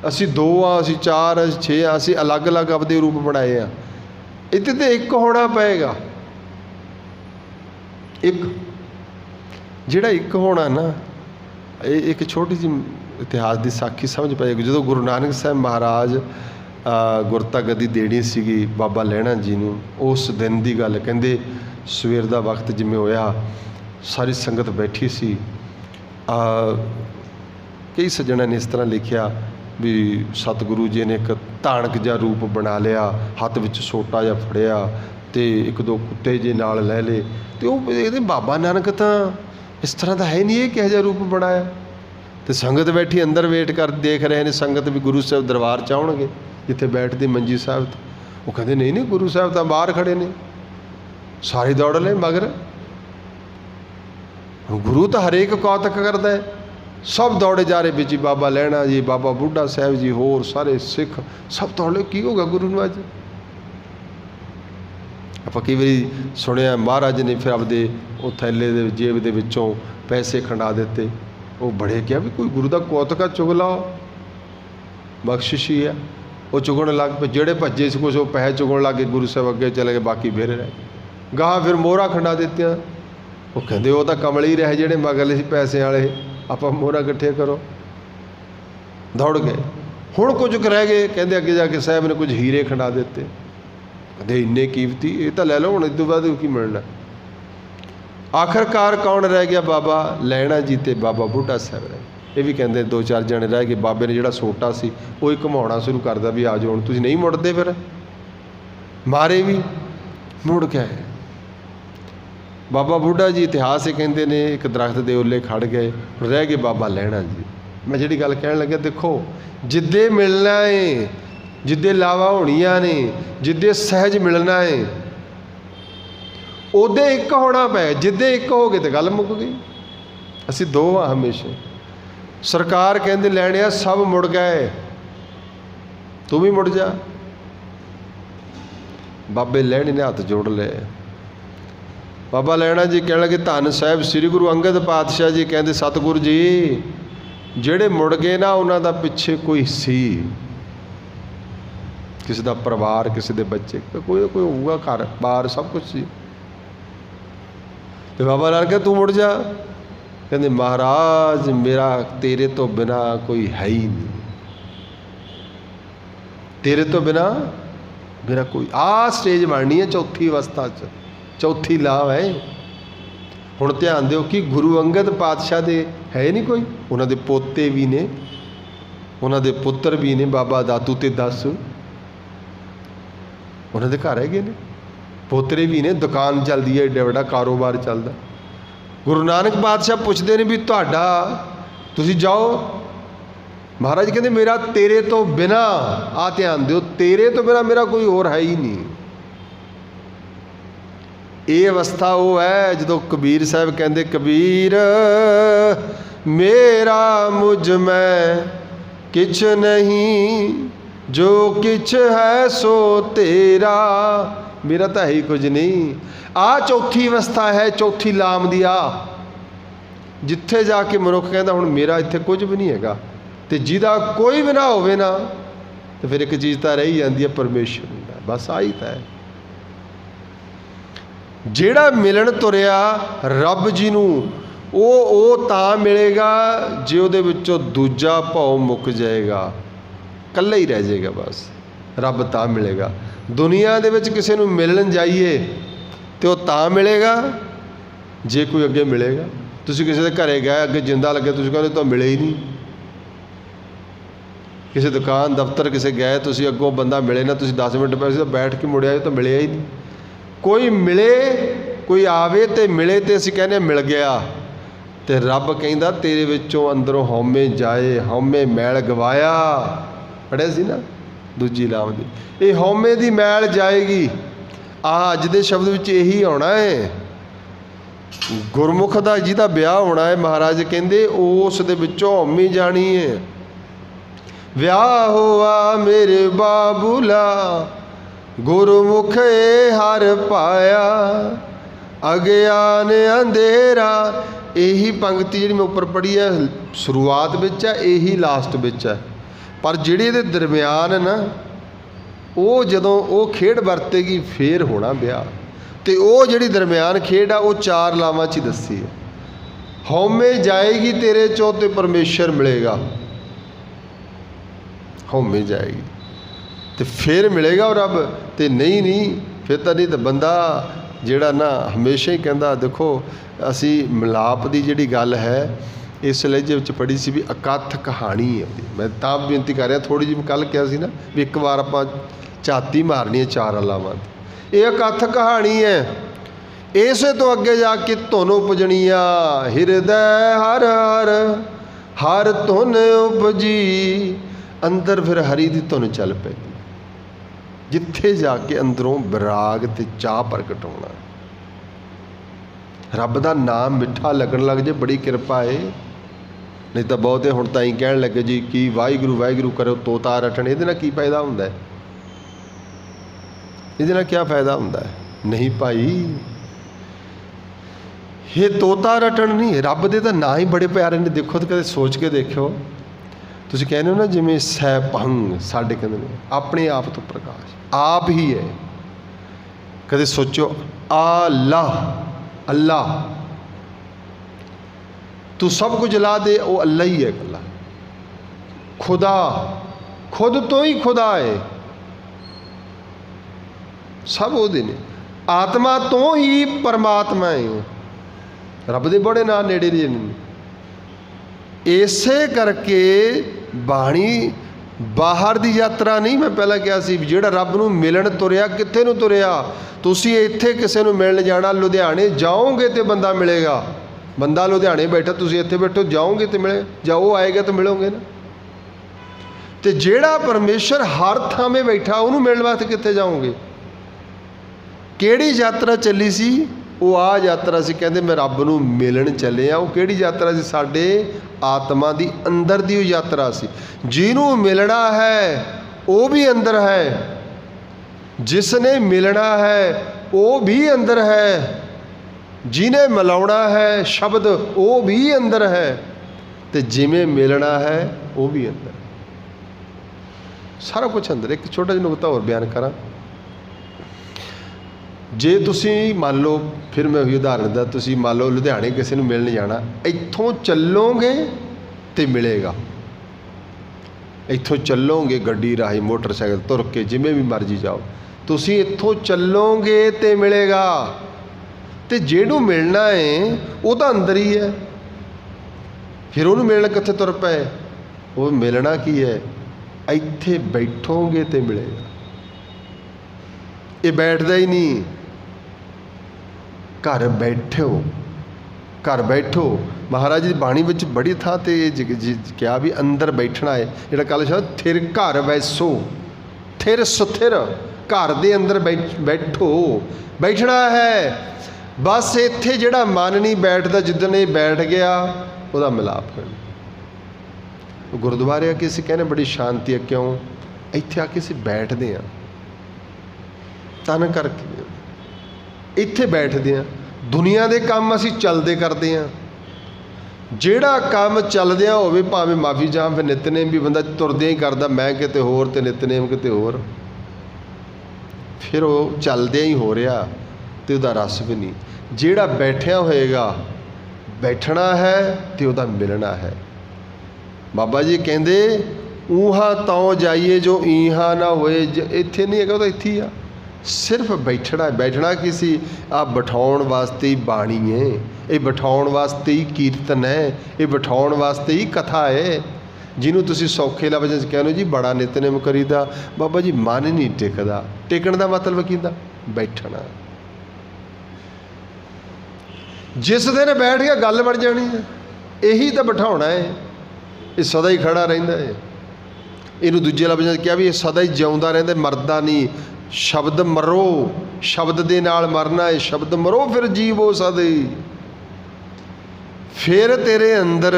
असी दो हाँ, असी चार, असी छे, असी अलग अलग अपने रूप बनाए हैं, इत्थे तो एक होना पेगा। एक जिहड़ा एक होना ना, एक छोटी जी इतिहास की साखी समझ पाएगी। जो गुरु नानक साहब महाराज गुरता गद्दी देनी सीगी बाबा लैणा जी नूं, उस दिन की गल कहंदे, सवेर का वक्त जिमें होया, सारी संगत बैठी सी। कई सज्जणों ने इस तरह लिखिया भी सतगुरु जी ने एक धानक जिहा रूप बना लिया, हत्थ विच सोटा जिहा फड़िया, तो एक दो कुत्ते जे नाल लै ले, तो ये बाबा नानक तो इस तरह का है नहीं, ये किहो जिहा रूप बनाया। तो संगत बैठी अंदर वेट कर देख रहे हैं, संगत भी गुरु साहब दरबार च आउणगे जिथे बैठते मंजी साहब तो। वो कहते नहीं नहीं, गुरु साहब तो बाहर खड़े ने। सारे दौड़ ले मगर, गुरु तो हरेक कौतक करता है, सब दौड़े जा रहे भी बाबा लैणा जी, बाबा बुढ़ा साहब जी, होर सारे सिख सब दौड़े, की होगा गुरु नूं अज? आप कई बारी सुनिया महाराज ने फिर आपदे वो थैले दे जेब दे विचों पैसे खंडा दिते। वो बड़े क्या भी कोई गुरु का कौतका चुग लाओ, बख्शिश ही है। वो चुगण लग पे, जेड़े भज्जे से कुछ वो पैसे चुगण लग गए, गुरु साहब अगे चले गए, बाकी फिर रह गाह। फिर मोहरा खंडा दित्तियां। वो कहते वो तो कमल ही रहे जेड़े मगले सी पैसे वाले, आप मोहरा इकट्ठे करो, दौड़ गए। हुण कुछ रह गए, कहते अगे जाके साहब ने कुछ हीरे खंडा दिते, कहते इन्ने कीमती, ये तो लै लो, हुण इस तों बाद की मिलना। आखिरकार कौन रह गया? बाबा लैणा जी ते बाबा बुढ़ा साहब रहे। ये भी कहते दो चार जने रह गए। बाबे ने जिहड़ा सोटा सी वो ही घुमाउणा शुरू करदा भी आ जाओ हुण, तुसीं नहीं मुड़दे, फिर मारे भी मुड़ गए। बाबा बुढ़ा जी इतिहास ही कहते ने एक दरख्त के ओले खड़ गए, रह गए बाबा लैणा जी। मैं जी गल कह लग्या, देखो जिद्दे मिलना है, जिद्दे लावा होनियां ने, जिद्दे सहज मिलना है, उदे एक होना पै। जिद्दे एक हो गए तो गल मुक गई। असी दो हाँ हमेशा। सरकार कहते लैणिया सब मुड़ गए, तू भी मुड़ जा। बाबे लैणे ने हथ जोड़ ले। बाबा लैणा जी कह लगे, धन साहब श्री गुरु अंगद पातशाह जी कहते, सतगुरु जी जेड़े मुड़ गए ना, उन्हों का पिछे कोई सी, किसी का परिवार, किसी के बच्चे, कोई कोई होगा, घर बार सब कुछ सी। तो बाबा नानक कहते तू मुड़ जा। कहते महाराज मेरा तेरे तो बिना कोई है ही नहीं, तेरे तो बिना मेरा कोई। आ स्टेज बननी है चौथी अवस्था च, चौथी लाव है। हुण ध्यान दिओ कि गुरु अंगद पातशाह दे है नहीं कोई, उन्होंने पोते भी ने, उन्होंने पुत्र भी ने, बाबा दातू ते 10 उन्होंने घर है ने, पोतरे भी ने, दुकान चलती है, एडा बड़ा कारोबार चलता। गुरु नानक पातशाह पुछते हैं भी तुहाडा, तुसी जाओ। महाराज कहते मेरा तेरे तो बिना, आ ध्यान दिओ, तेरे तो बिना मेरा कोई और है ही नहीं। ये अवस्था वो है जो कबीर साहब कहते, कबीर मेरा मुझ में किछ नहीं, जो किछ है सो तेरा, मेरा तो है ही कुछ नहीं। आ चौथी अवस्था है, चौथी लाम दी आ, जिथे जाके मनुख कहता हुण मेरा इत्थे कुछ भी नहीं हैगा, ते जिहदा कोई भी ना होवे ना, तो फिर एक चीज़ तो रही जाती है, परमेश्वर हुंदा। बस आई तो है। ਜਿਹੜਾ ਮਿਲਣ ਤੁਰਿਆ ਰੱਬ ਜੀ ਨੂੰ, ਉਹ ਤਾਂ ਮਿਲੇਗਾ ਜੇ ਉਹਦੇ ਵਿੱਚੋਂ ਦੂਜਾ ਭਾਉ ਮੁੱਕ ਜਾਏਗਾ, ਇਕੱਲਾ ਹੀ ਰਹਿ ਜਾਏਗਾ। ਬਸ ਰੱਬ ਤਾਂ ਮਿਲੇਗਾ। ਦੁਨੀਆ ਦੇ ਵਿੱਚ ਕਿਸੇ ਨੂੰ ਮਿਲਣ ਜਾਈਏ ਤੇ ਉਹ ਤਾਂ ਮਿਲੇਗਾ ਜੇ ਕੋਈ ਅੱਗੇ ਮਿਲੇਗਾ। ਤੁਸੀਂ ਕਿਸੇ ਦੇ ਘਰੇ ਗਏ, ਅੱਗੇ ਜਿੰਦਾ ਲੱਗੇ, ਤੁਸੀਂ ਕਹਿੰਦੇ ਤਾਂ ਮਿਲੇ ਹੀ ਨਹੀਂ। ਕਿਸੇ ਦੁਕਾਨ ਦਫ਼ਤਰ ਕਿਸੇ ਗਏ, ਤੁਸੀਂ ਅੱਗੋਂ ਬੰਦਾ ਮਿਲੇ ਨਾ, ਤੁਸੀਂ 10 ਮਿੰਟ ਪੈਸੇ ਤਾਂ ਬੈਠ ਕੇ ਮੁੜਿਆ ਤਾਂ ਮਿਲਿਆ ਹੀ ਨਹੀਂ। ਕੋਈ ਮਿਲੇ, ਕੋਈ ਆਵੇ ਤੇ ਮਿਲੇ ਤੇ ਅਸੀਂ ਕਹਿੰਦੇ ਮਿਲ ਗਿਆ। ਤੇ ਰੱਬ ਕਹਿੰਦਾ ਤੇਰੇ ਵਿੱਚੋਂ ਅੰਦਰੋਂ ਹਉਮੈ ਜਾਏ, ਹਉਮੈ ਮੈਲ ਗਵਾਇਆ। ਪੜ੍ਹਿਆ ਸੀ ਨਾ ਦੂਜੀ ਲਾਮ ਦੀ, ਇਹ ਹਉਮੈ ਦੀ ਮੈਲ ਜਾਏਗੀ। ਆਹ ਅੱਜ ਦੇ ਸ਼ਬਦ ਵਿੱਚ ਇਹੀ ਆਉਣਾ ਹੈ। ਗੁਰਮੁਖ ਦਾ ਜਿਹਦਾ ਵਿਆਹ ਹੋਣਾ ਹੈ, ਮਹਾਰਾਜ ਕਹਿੰਦੇ ਉਸ ਦੇ ਵਿੱਚੋਂ ਹਉਮੈ ਜਾਣੀ ਹੈ। ਵਿਆਹ ਹੋਆ ਮੇਰੇ ਬਾਬੂਲਾ, ਗੁਰਮੁਖੇ ਹਰ ਪਾਇਆ, ਅਗਿਆਨ ਅੰਧੇਰਾ। ਇਹੀ ਪੰਕਤੀ ਜਿਹੜੀ ਮੈਂ ਉੱਪਰ ਪੜ੍ਹੀ ਹੈ, ਸ਼ੁਰੂਆਤ ਵਿੱਚ ਹੈ, ਇਹੀ ਲਾਸਟ ਵਿੱਚ ਹੈ। ਪਰ ਜਿਹੜੀ ਇਹਦੇ ਦਰਮਿਆਨ ਨਾ, ਉਹ ਜਦੋਂ ਉਹ ਖੇਡ ਵਰਤੇਗੀ ਫੇਰ ਹੋਣਾ ਵਿਆਹ। ਅਤੇ ਉਹ ਜਿਹੜੀ ਦਰਮਿਆਨ ਖੇਡ ਆ, ਉਹ 4 ਲਾਵਾਂ 'ਚ ਹੀ ਦੱਸੀ ਹੈ। ਹਉਮੈ ਜਾਏਗੀ ਤੇਰੇ 'ਚੋਂ ਤੇ ਪਰਮੇਸ਼ਰ ਮਿਲੇਗਾ। ਹਉਮੈ ਜਾਏਗੀ ਤੇ ਫਿਰ ਮਿਲੇਗਾ ਉਹ ਰੱਬ, ਤੇ ਨਹੀਂ ਫਿਰ ਤਾਂ ਨਹੀਂ। ਤਾਂ ਬੰਦਾ ਜਿਹੜਾ ਨਾ ਹਮੇਸ਼ਾ ਹੀ ਕਹਿੰਦਾ, ਦੇਖੋ ਅਸੀਂ ਮਿਲਾਪ ਦੀ ਜਿਹੜੀ ਗੱਲ ਹੈ ਇਸ ਲਹਿਜੇ ਵਿੱਚ ਪੜ੍ਹੀ ਸੀ ਵੀ ਅਕੱਥ ਕਹਾਣੀ ਹੈ ਉਹਦੀ। ਮੈਂ ਤਾਂ ਬੇਨਤੀ ਕਰ ਰਿਹਾ, ਥੋੜ੍ਹੀ ਜਿਹੀ ਕੱਲ੍ਹ ਕਿਹਾ ਸੀ ਨਾ ਵੀ ਇੱਕ ਵਾਰ ਆਪਾਂ ਝਾਤੀ ਮਾਰਨੀ ਹੈ 4 ਲਾਵਾਂ ਦੀ। ਇਹ ਅਕੱਥ ਕਹਾਣੀ ਹੈ। ਇਸੇ ਤੋਂ ਅੱਗੇ ਜਾ ਕੇ ਧੁਨ ਉਪਜਣੀ ਆ, ਹਿਰਦੈ ਹਰ ਹਰ ਹਰ ਧੁਨ ਉਪਜੀ। ਅੰਦਰ ਫਿਰ ਹਰੀ ਦੀ ਧੁਨ ਚੱਲ ਪੈਂਦੀ, ਜਿੱਥੇ ਜਾ ਕੇ ਅੰਦਰੋਂ ਵਿਰਾਗ ਅਤੇ ਚਾਹ ਪ੍ਰਗਟ ਹੋਣਾ। ਰੱਬ ਦਾ ਨਾਮ ਮਿੱਠਾ ਲੱਗਣ ਲੱਗ ਜੇ, ਬੜੀ ਕਿਰਪਾ ਏ। ਨਹੀਂ ਤਾਂ ਬਹੁਤੇ ਹੁਣ ਤਾਂ ਹੀ ਕਹਿਣ ਲੱਗੇ ਜੀ ਕੀ ਵਾਹਿਗੁਰੂ ਵਾਹਿਗੁਰੂ ਕਰੋ ਤੋਤਾ ਰਟਣ। ਇਹਦੇ ਨਾਲ ਕੀ ਫਾਇਦਾ ਹੁੰਦਾ ਹੈ? ਇਹਦੇ ਨਾਲ ਕਿਆ ਫਾਇਦਾ ਹੁੰਦਾ ਹੈ? ਨਹੀਂ ਭਾਈ, ਇਹ ਤੋਤਾ ਰਟਣ ਨਹੀਂ, ਰੱਬ ਦੇ ਤਾਂ ਨਾਂ ਹੀ ਬੜੇ ਪਿਆਰੇ ਨੇ। ਦੇਖੋ ਤਾਂ ਕਦੇ ਸੋਚ ਕੇ ਦੇਖਿਓ। ਤੁਸੀਂ ਕਹਿੰਦੇ ਹੋ ਨਾ ਜਿਵੇਂ ਸੈਭੰ, ਸਾਡੇ ਕਹਿੰਦੇ ਨੇ ਆਪਣੇ ਆਪ ਤੋਂ ਪ੍ਰਕਾਸ਼ ਆਪ ਹੀ ਹੈ। ਕਦੇ ਸੋਚੋ ਅੱਲਾਹ, ਅੱਲਾਹ ਤੂੰ ਸਭ ਕੁਝ ਲਾ ਦੇ, ਉਹ ਅੱਲਾ ਹੀ ਹੈ ਇਕੱਲਾ। ਖੁਦਾ ਖੁਦ ਤੋਂ ਹੀ ਖੁਦਾ ਹੈ, ਸਭ ਉਹਦੇ ਨੇ। ਆਤਮਾ ਤੋਂ ਹੀ ਪਰਮਾਤਮਾ ਹੈ। ਰੱਬ ਦੇ ਬੜੇ ਨਾਂ ਨੇੜੇ ਨੇ। ਇਸੇ ਕਰਕੇ ਬਾਣੀ ਬਾਹਰ ਦੀ ਯਾਤਰਾ ਨਹੀਂ। ਮੈਂ ਪਹਿਲਾਂ ਕਿਹਾ ਸੀ ਜਿਹੜਾ ਰੱਬ ਨੂੰ ਮਿਲਣ ਤੁਰਿਆ, ਕਿੱਥੇ ਨੂੰ ਤੁਰਿਆ? ਤੁਸੀਂ ਇੱਥੇ ਕਿਸੇ ਨੂੰ ਮਿਲਣ ਜਾਣਾ, ਲੁਧਿਆਣੇ ਜਾਓਗੇ ਤੇ ਬੰਦਾ ਮਿਲੇਗਾ। ਬੰਦਾ ਲੁਧਿਆਣੇ ਬੈਠਾ, ਤੁਸੀਂ ਇੱਥੇ ਬੈਠੋ, ਜਾਓਗੇ ਤੇ ਮਿਲੇ, ਜਾਓ ਆਏਗਾ ਤਾਂ ਮਿਲੋਗੇ ਨਾ। ਤੇ ਜਿਹੜਾ ਪਰਮੇਸ਼ਰ ਹਰ ਥਾਵੇਂ ਬੈਠਾ, ਉਹਨੂੰ ਮਿਲਣ ਵਾਸਤੇ ਕਿੱਥੇ ਜਾਓਗੇ? ਕਿਹੜੀ ਯਾਤਰਾ ਚੱਲੀ ਸੀ? ਉਹ ਆਹ ਯਾਤਰਾ ਸੀ। ਕਹਿੰਦੇ ਮੈਂ ਰੱਬ ਨੂੰ ਮਿਲਣ ਚੱਲੇ ਆ। ਉਹ ਕਿਹੜੀ ਯਾਤਰਾ ਸੀ? ਸਾਡੇ ਆਤਮਾ ਦੀ ਅੰਦਰ ਦੀ ਉਹ ਯਾਤਰਾ ਸੀ। ਜਿਹਨੂੰ ਮਿਲਣਾ ਹੈ ਉਹ ਵੀ ਅੰਦਰ ਹੈ, ਜਿਸ ਨੇ ਮਿਲਣਾ ਹੈ ਉਹ ਵੀ ਅੰਦਰ ਹੈ, ਜਿਹਨੇ ਮਿਲਾਉਣਾ ਹੈ ਸ਼ਬਦ ਉਹ ਵੀ ਅੰਦਰ ਹੈ, ਤੇ ਜਿਵੇਂ ਮਿਲਣਾ ਹੈ ਉਹ ਵੀ ਅੰਦਰ। ਸਾਰਾ ਕੁਛ ਅੰਦਰ। ਇੱਕ ਛੋਟਾ ਜਿਹਾ ਨੁਕਤਾ ਹੋਰ ਬਿਆਨ ਕਰਾਂ। ਜੇ ਤੁਸੀਂ ਮੰਨ ਲਓ, ਫਿਰ ਮੈਂ ਉਹੀ ਉਦਾਹਰਨ ਦਿੰਦਾ, ਤੁਸੀਂ ਮੰਨ ਲਓ ਲੁਧਿਆਣੇ ਕਿਸੇ ਨੂੰ ਮਿਲਣ ਜਾਣਾ, ਇੱਥੋਂ ਚੱਲੋਗੇ ਤੇ ਮਿਲੇਗਾ। ਇੱਥੋਂ ਚੱਲੋਗੇ ਗੱਡੀ ਰਾਹੀਂ, ਮੋਟਰਸਾਈਕਲ, ਤੁਰ ਕੇ, ਜਿਵੇਂ ਵੀ ਮਰਜ਼ੀ ਜਾਓ, ਤੁਸੀਂ ਇੱਥੋਂ ਚੱਲੋਗੇ ਤੇ ਮਿਲੇਗਾ। ਤੇ ਜਿਹਨੂੰ ਮਿਲਣਾ ਹੈ ਉਹ ਤਾਂ ਅੰਦਰ ਹੀ ਹੈ। ਫਿਰ ਉਹਨੂੰ ਮਿਲਣ ਕਿੱਥੇ ਤੁਰ ਪਏ? ਉਹ ਮਿਲਣਾ ਕੀ ਹੈ? ਇੱਥੇ ਬੈਠੋਗੇ ਤੇ ਮਿਲੇਗਾ। ਇਹ ਬੈਠਦਾ ਹੀ ਨਹੀਂ। ਘਰ ਬੈਠੋ, ਘਰ ਬੈਠੋ। ਮਹਾਰਾਜ ਦੀ ਬਾਣੀ ਵਿੱਚ ਬੜੀ ਥਾਂ 'ਤੇ ਕਿਹਾ ਵੀ ਅੰਦਰ ਬੈਠਣਾ ਹੈ। ਜਿਹੜਾ ਕੱਲ੍ਹ ਸ਼ਬਦ ਥਿਰ ਘਰ ਵੈਸੋ, ਥਿਰ ਸੁਥਿਰ, ਘਰ ਦੇ ਅੰਦਰ ਬੈਠੋ, ਬੈਠਣਾ ਹੈ। ਬਸ ਇੱਥੇ ਜਿਹੜਾ ਮਨ ਨਹੀਂ ਬੈਠਦਾ, ਜਿੱਦਣ ਇਹ ਬੈਠ ਗਿਆ ਉਹਦਾ ਮਿਲਾਪ ਕਰਨਾ। ਗੁਰਦੁਆਰੇ ਆ ਕੇ ਅਸੀਂ ਕਹਿੰਦੇ ਬੜੀ ਸ਼ਾਂਤੀ ਹੈ। ਕਿਉਂ? ਇੱਥੇ ਆ ਕੇ ਅਸੀਂ ਬੈਠਦੇ ਹਾਂ, ਤਨ ਕਰਕੇ ਇੱਥੇ ਬੈਠਦੇ ਹਾਂ। ਦੁਨੀਆ ਦੇ ਕੰਮ ਅਸੀਂ ਚੱਲਦੇ ਕਰਦੇ ਹਾਂ। ਜਿਹੜਾ ਕੰਮ ਚੱਲਦਿਆਂ ਹੋਵੇ, ਭਾਵੇਂ ਮਾਫੀ ਚਾਹਾਂ, ਫਿਰ ਨਿਤਨੇਮ ਵੀ ਬੰਦਾ ਤੁਰਦਿਆਂ ਹੀ ਕਰਦਾ, ਮੈਂ ਕਿਤੇ ਹੋਰ ਤੇ ਨਿਤਨੇਮ ਕਿਤੇ ਹੋਰ, ਫਿਰ ਉਹ ਚੱਲਦਿਆਂ ਹੀ ਹੋ ਰਿਹਾ ਅਤੇ ਉਹਦਾ ਰਸ ਵੀ ਨਹੀਂ। ਜਿਹੜਾ ਬੈਠਿਆ ਹੋਏਗਾ, ਬੈਠਣਾ ਹੈ ਅਤੇ ਉਹਦਾ ਮਿਲਣਾ ਹੈ। ਬਾਬਾ ਜੀ ਕਹਿੰਦੇ ਊਹਾਂ ਤਉ ਜਾਈਏ ਜੋ ਈਹਾਂ ਨਾ ਹੋਏ। ਇੱਥੇ ਨਹੀਂ ਹੈਗਾ, ਉਹ ਤਾਂ ਇੱਥੇ ਹੀ ਆ। ਸਿਰਫ ਬੈਠਣਾ। ਬੈਠਣਾ ਕੀ ਸੀ? ਆ ਬਿਠਾਉਣ ਵਾਸਤੇ ਹੀ ਬਾਣੀ ਹੈ, ਇਹ ਬਿਠਾਉਣ ਵਾਸਤੇ ਹੀ ਕੀਰਤਨ ਹੈ, ਇਹ ਬਿਠਾਉਣ ਵਾਸਤੇ ਹੀ ਕਥਾ ਹੈ। ਜਿਹਨੂੰ ਤੁਸੀਂ ਸੌਖੇ ਲਫ਼ਜ਼ਾਂ 'ਚ ਕਹਿੰਦੇ ਜੀ ਬੜਾ ਨਿਤਨੇਮ ਕਰੀਦਾ, ਬਾਬਾ ਜੀ ਮਨ ਨਹੀਂ ਟਿਕਦਾ। ਟਿਕਣ ਦਾ ਮਤਲਬ ਕੀ ਹੁੰਦਾ? ਬੈਠਣਾ। ਜਿਸ ਦਿਨ ਬੈਠ ਗਿਆ ਗੱਲ ਬਣ ਜਾਣੀ ਹੈ। ਇਹੀ ਤਾਂ ਬਿਠਾਉਣਾ ਹੈ। ਇਹ ਸਦਾ ਹੀ ਖੜਾ ਰਹਿੰਦਾ ਹੈ। ਇਹਨੂੰ ਦੂਜੇ ਲਫ਼ਜ਼ਾਂ 'ਚ ਕਿਹਾ ਵੀ ਇਹ ਸਦਾ ਹੀ ਜਿਉਂਦਾ ਰਹਿੰਦਾ, ਮਰਦਾ ਨਹੀਂ। ਸ਼ਬਦ ਮਰੋ, ਸ਼ਬਦ ਦੇ ਨਾਲ ਮਰਨਾ ਹੈ। ਸ਼ਬਦ ਮਰੋ ਫਿਰ ਜੀਵੋ ਸਦੇ। ਫਿਰ ਤੇਰੇ ਅੰਦਰ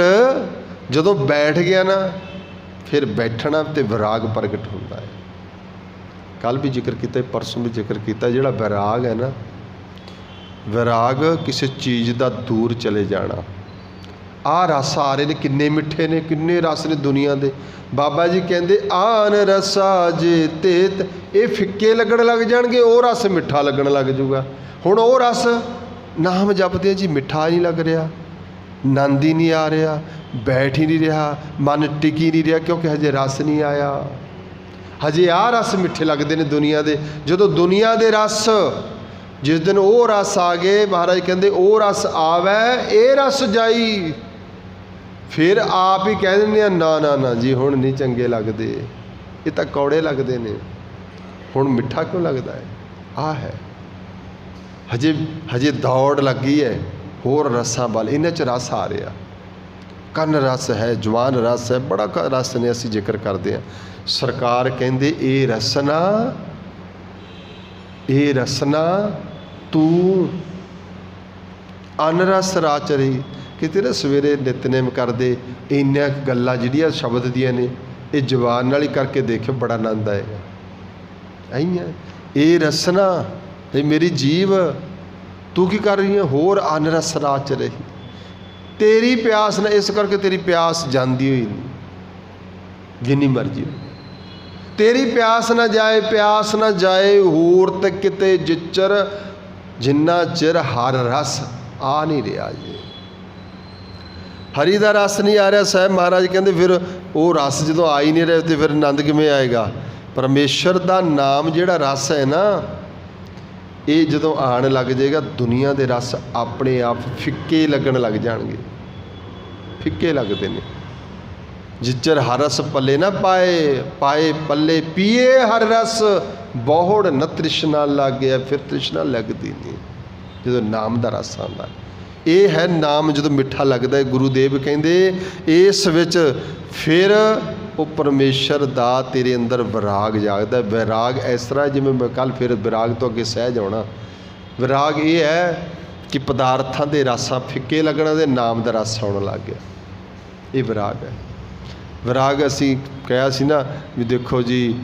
ਜਦੋਂ ਬੈਠ ਗਿਆ ਨਾ, ਫਿਰ ਬੈਠਣਾ ਤੇ ਵਿਰਾਗ ਪ੍ਰਗਟ ਹੁੰਦਾ ਹੈ। ਕੱਲ੍ਹ ਵੀ ਜ਼ਿਕਰ ਕੀਤਾ, ਪਰਸੋਂ ਵੀ ਜ਼ਿਕਰ ਕੀਤਾ। ਜਿਹੜਾ ਵਿਰਾਗ ਹੈ ਨਾ, ਵਿਰਾਗ ਕਿਸੇ ਚੀਜ਼ ਦਾ ਦੂਰ ਚਲੇ ਜਾਣਾ। ਆਹ ਰਸ ਆ ਰਹੇ ਨੇ, ਕਿੰਨੇ ਮਿੱਠੇ ਨੇ, ਕਿੰਨੇ ਰਸ ਨੇ ਦੁਨੀਆ ਦੇ। ਬਾਬਾ ਜੀ ਕਹਿੰਦੇ ਆਨ ਰਸਾ ਜੇ ਤੇਤ, ਇਹ ਫਿੱਕੇ ਲੱਗਣ ਲੱਗ ਜਾਣਗੇ, ਉਹ ਰਸ ਮਿੱਠਾ ਲੱਗਣ ਲੱਗ ਜੂਗਾ। ਹੁਣ ਉਹ ਰਸ ਨਾਮ ਜਪਦੇ ਜੀ ਮਿੱਠਾ ਨਹੀਂ ਲੱਗ ਰਿਹਾ, ਆਨੰਦ ਹੀ ਨਹੀਂ ਆ ਰਿਹਾ, ਬੈਠ ਹੀ ਨਹੀਂ ਰਿਹਾ, ਮਨ ਟਿਕ ਹੀ ਨਹੀਂ ਰਿਹਾ, ਕਿਉਂਕਿ ਹਜੇ ਰਸ ਨਹੀਂ ਆਇਆ। ਹਜੇ ਆਹ ਰਸ ਮਿੱਠੇ ਲੱਗਦੇ ਨੇ ਦੁਨੀਆ ਦੇ। ਜਦੋਂ ਦੁਨੀਆ ਦੇ ਰਸ, ਜਿਸ ਦਿਨ ਉਹ ਰਸ ਆ ਗਏ, ਮਹਾਰਾਜ ਕਹਿੰਦੇ ਉਹ ਰਸ ਆਵੈ ਇਹ ਰਸ ਜਾਈ। ਫਿਰ ਆਪ ਹੀ ਕਹਿ ਦਿੰਦੇ ਆ ਨਾ ਨਾ ਨਾ ਜੀ ਹੁਣ ਨਹੀਂ ਚੰਗੇ ਲੱਗਦੇ, ਇਹ ਤਾਂ ਕੌੜੇ ਲੱਗਦੇ ਨੇ, ਹੁਣ ਮਿੱਠਾ ਕਿਉਂ ਲੱਗਦਾ ਹੈ? ਆਹ ਹੈ ਹਜੇ ਦੌੜ ਲੱਗੀ ਹੈ ਹੋਰ ਰਸਾਂ ਵੱਲ। ਇਹਨਾਂ 'ਚ ਰਸ ਆ ਰਿਹਾ, ਕੰਨ ਰਸ ਹੈ, ਜਵਾਨ ਰਸ ਹੈ, ਬੜਾ ਰਸ ਨੇ, ਅਸੀਂ ਜ਼ਿਕਰ ਕਰਦੇ ਹਾਂ। ਸਰਕਾਰ ਕਹਿੰਦੇ ਇਹ ਰਸਨਾ ਤੂੰ ਅਨਰਸ ਰਾਚ ਰਹੀ। ਕਿਤੇ ਨਾ ਸਵੇਰੇ ਨਿਤਨੇਮ ਕਰਦੇ, ਇੰਨੀਆਂ ਗੱਲਾਂ ਜਿਹੜੀਆਂ ਸ਼ਬਦ ਦੀਆਂ ਨੇ, ਇਹ ਜ਼ੁਬਾਨ ਨਾਲ ਹੀ ਕਰਕੇ ਦੇਖਿਓ, ਬੜਾ ਆਨੰਦ ਆਏਗਾ। ਆਈਆਂ ਇਹ ਰਸਨਾ, ਇਹ ਮੇਰੀ ਜੀਵ ਤੂੰ ਕੀ ਕਰ ਰਹੀ ਹੈ? ਹੋਰ ਅਨਰਸ ਰਾਚ ਰਹੀ। ਤੇਰੀ ਪਿਆਸ ਨਾ, ਇਸ ਕਰਕੇ ਤੇਰੀ ਪਿਆਸ ਜਾਂਦੀ ਹੋਈ ਨਹੀਂ, ਜਿੰਨੀ ਮਰਜ਼ੀ ਤੇਰੀ ਪਿਆਸ ਨਾ ਜਾਏ, ਪਿਆਸ ਨਾ ਜਾਏ ਹੋਰ ਤੇ ਕਿਤੇ ਜਿੱਚਰ, ਜਿੰਨਾ ਚਿਰ ਹਰ ਰਸ ਆ ਨਹੀਂ ਰਿਹਾ ਜੀ। ਹਰੀ ਦਾ ਰਸ ਨਹੀਂ ਆ ਰਿਹਾ। ਸਾਹਿਬ ਮਹਾਰਾਜ ਕਹਿੰਦੇ ਫਿਰ ਉਹ ਰਸ ਜਦੋਂ ਆ ਹੀ ਨਹੀਂ ਰਿਹਾ ਤੇ ਫਿਰ ਆਨੰਦ ਕਿਵੇਂ ਆਏਗਾ? ਪਰਮੇਸ਼ਰ ਦਾ ਨਾਮ ਜਿਹੜਾ ਰਸ ਹੈ ਨਾ, ਇਹ ਜਦੋਂ ਆਉਣ ਲੱਗ ਜਾਏਗਾ, ਦੁਨੀਆ ਦੇ ਰਸ ਆਪਣੇ ਆਪ ਫਿੱਕੇ ਲੱਗਣ ਲੱਗ ਜਾਣਗੇ। ਫਿੱਕੇ ਲੱਗਦੇ ਨੇ। ਜਿੱਚਰ ਹਰ ਰਸ ਪੱਲੇ ਨਾ ਪਾਏ, ਪਾਏ ਪੱਲੇ ਪੀਏ ਹਰ ਰਸ, ਬਹੁੜ ਨ ਤ੍ਰਿਸ਼ਨਾ ਲੱਗ ਗਿਆ। ਫਿਰ ਤ੍ਰਿਸ਼ਨਾ ਲੱਗਦੀ ਨਹੀਂ ਜਦੋਂ ਨਾਮ ਦਾ ਰਸ ਆਉਂਦਾ। ਇਹ ਹੈ ਨਾਮ ਜਦੋਂ ਮਿੱਠਾ ਲੱਗਦਾ ਹੈ। ਗੁਰੂ ਦੇਵ ਕਹਿੰਦੇ ਇਸ ਵਿੱਚ ਫਿਰ ਉਹ ਪਰਮੇਸ਼ਰ ਦਾ ਤੇਰੇ ਅੰਦਰ ਵਿਰਾਗ ਜਾਗਦਾ। ਵਿਰਾਗ ਇਸ ਤਰ੍ਹਾਂ, ਜਿਵੇਂ ਮੈਂ ਕੱਲ੍ਹ ਫਿਰ ਵਿਰਾਗ ਤੋਂ ਅੱਗੇ ਸਹਿਜ ਆਉਣਾ। ਵਿਰਾਗ ਇਹ ਹੈ ਕਿ ਪਦਾਰਥਾਂ ਦੇ ਰਸਾਂ ਫਿੱਕੇ ਲੱਗਣਾ ਦੇ ਨਾਮ ਦਾ ਰਸ ਆਉਣ ਲੱਗ ਗਿਆ। ਇਹ ਵਿਰਾਗ ਹੈ। ਵਿਰਾਗ ਅਸੀਂ ਕਿਹਾ ਸੀ ਨਾ ਵੀ ਦੇਖੋ ਜੀ,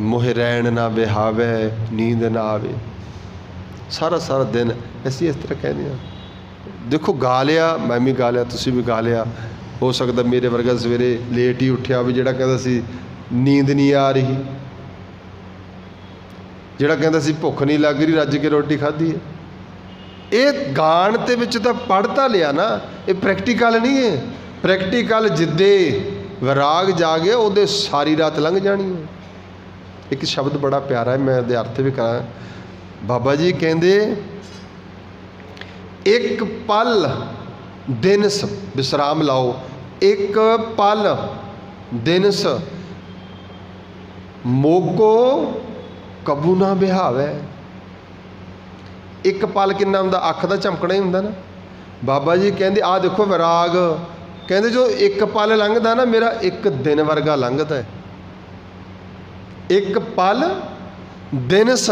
ਮੋਹਿ ਰਹਿਣ ਨਾ ਵਿਹਾਵੇ, ਨੀਂਦ ਨਾ ਆਵੇ। ਸਾਰਾ ਦਿਨ ਅਸੀਂ ਇਸ ਤਰ੍ਹਾਂ ਕਹਿੰਦੇ ਹਾਂ। ਦੇਖੋ ਗਾ ਲਿਆ, ਮੈਂ ਵੀ ਗਾ ਲਿਆ, ਤੁਸੀਂ ਵੀ ਗਾ ਲਿਆ। ਹੋ ਸਕਦਾ ਮੇਰੇ ਵਰਗਾ ਸਵੇਰੇ ਲੇਟ ਹੀ ਉੱਠਿਆ ਵੀ, ਜਿਹੜਾ ਕਹਿੰਦਾ ਸੀ ਨੀਂਦ ਨਹੀਂ ਆ ਰਹੀ, ਜਿਹੜਾ ਕਹਿੰਦਾ ਸੀ ਭੁੱਖ ਨਹੀਂ ਲੱਗ ਰਹੀ, ਰੱਜ ਕੇ ਰੋਟੀ ਖਾਧੀ ਹੈ। ਇਹ ਗਾਣ ਦੇ ਵਿੱਚ ਤਾਂ ਪੜ੍ਹ ਤਾਂ ਲਿਆ ਨਾ, ਇਹ ਪ੍ਰੈਕਟੀਕਲ ਨਹੀਂ ਹੈ। ਪ੍ਰੈਕਟੀਕਲ ਜਿੱਦੇ ਵਿਰਾਗ ਜਾਗੇ ਉਹਦੇ ਸਾਰੀ ਰਾਤ ਲੰਘ ਜਾਣੀ ਹੈ। ਇੱਕ ਸ਼ਬਦ ਬੜਾ ਪਿਆਰਾ ਹੈ, ਮੈਂ ਉਹਦੇ ਅਰਥ ਵੀ ਕਰਾਂ। ਬਾਬਾ ਜੀ ਕਹਿੰਦੇ ਇੱਕ ਪਲ ਦਿਨਸ, ਵਿਸਰਾਮ ਲਾਓ, ਇੱਕ ਪਲ ਦਿਨਸ ਮੋਗੋ ਕਬੂ ਨਾ ਬਿਹਾਵੇ। ਇੱਕ ਪਲ ਕਿੰਨਾ ਹੁੰਦਾ? ਅੱਖ ਦਾ ਝਮਕਣਾ ਹੀ ਹੁੰਦਾ ਨਾ। ਬਾਬਾ ਜੀ ਕਹਿੰਦੇ ਆਹ ਦੇਖੋ ਵਿਰਾਗ, ਕਹਿੰਦੇ ਜੋ ਇੱਕ ਪਲ ਲੰਘਦਾ ਨਾ, ਮੇਰਾ ਇੱਕ ਦਿਨ ਵਰਗਾ ਲੰਘਦਾ ਹੈ। ਇੱਕ ਪਲ ਦਿਨਸ,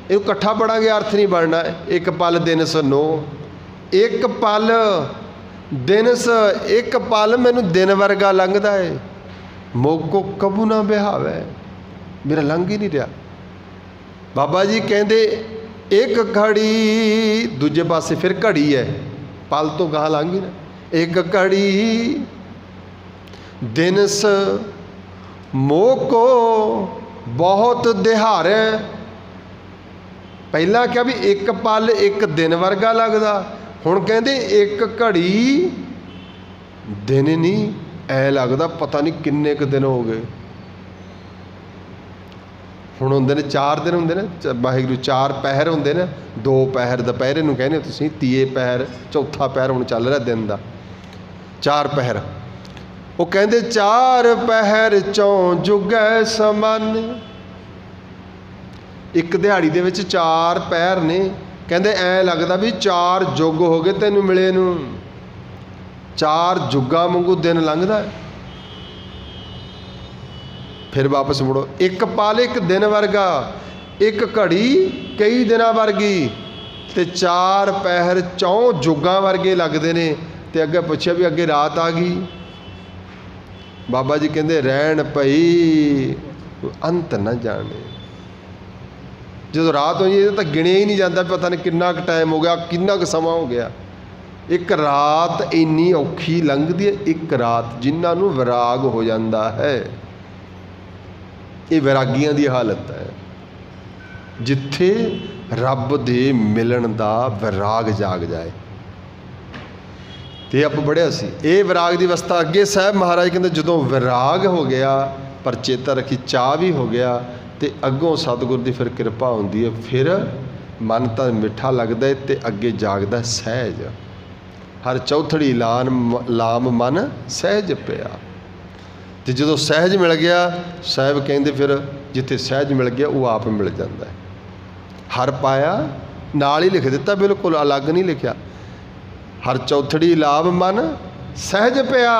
ਇਹ ਇਕੱਠਾ ਪੜਾਂਗੇ ਅਰਥ ਨਹੀਂ ਬਣਨਾ। ਇੱਕ ਪਲ ਦਿਨਸ ਨੋ, ਇੱਕ ਪਲ ਦਿਨਸ, ਇੱਕ ਪਲ ਮੈਨੂੰ ਦਿਨ ਵਰਗਾ ਲੰਘਦਾ ਹੈ। मोको कबू ना बिहावे, मेरा लंघ ही नहीं रहा। बाबा जी कहते एक घड़ी, दूजे पासे फिर घड़ी है, पल तो गाह लंघ ही ना। एक घड़ी दिनस मोको बहुत दिहारे। पहला क्या भी एक पल एक दिन वर्गा लगदा, हुण कहते एक घड़ी दिन नहीं, ऐ लगदा पता नहीं किन्ने क दिन हो गए। हुण हुंदे ने 4 दिन हुंदे ने, वाहिगुरू 4 पहर हुंदे ने, 2 पहर दुपहरे नूं कहने तुसीं, तीए पहर, चौथा पहर हुण चल रहा दिन दा, 4 पहर। वो कहते 4 पहर चौं जुगै समान। एक दिहाड़ी दे विच 4 पहर ने, कहते ऐ लगदा भी 4 जुग हो गए तैनूं मिले नूं, 4 जुगां वांगू दिन लंघदा। फिर वापस मुड़ो, एक पल एक दिन वर्गा, एक घड़ी कई दिनां वर्गी, ते 4 पहर 4 जुगां वर्गे लगदे ने। ते अगे पुछया भी अगे रात आ गई। बाबा जी कहते रहन भई अंत न जाने। जो रात होई ये तो गिणिया ही नहीं जाता, पता नहीं किन्ना क टाइम हो गया, किन्ना क समा हो गया। एक रात इन्नी औखी लंघदी है, एक रात जिन्हां नूं विराग हो जाता है, ये वैरागियां दी हालत है, जिथे रब दे मिलन दा विराग जाग जाए। तो आप पढ़िया सी ये विराग की अवस्था। अगे साहब महाराज कहते जो विराग हो गया, पर चेता रखी चाह भी हो गया, तो अगों सतगुर की फिर कृपा होंदी है, फिर मन तो मिठा लगता है, तो अगे जागदा सहज। हर चौथड़ी लाम मन सहज पिया। तो जो सहज मिल गया, साहब कहते फिर जिथे सहज मिल गया वो आप मिल जाता है। हर पाया नाल ही लिख दिता, बिल्कुल अलग नहीं लिखा। हर चौथड़ी लाभ मन सहज पिया,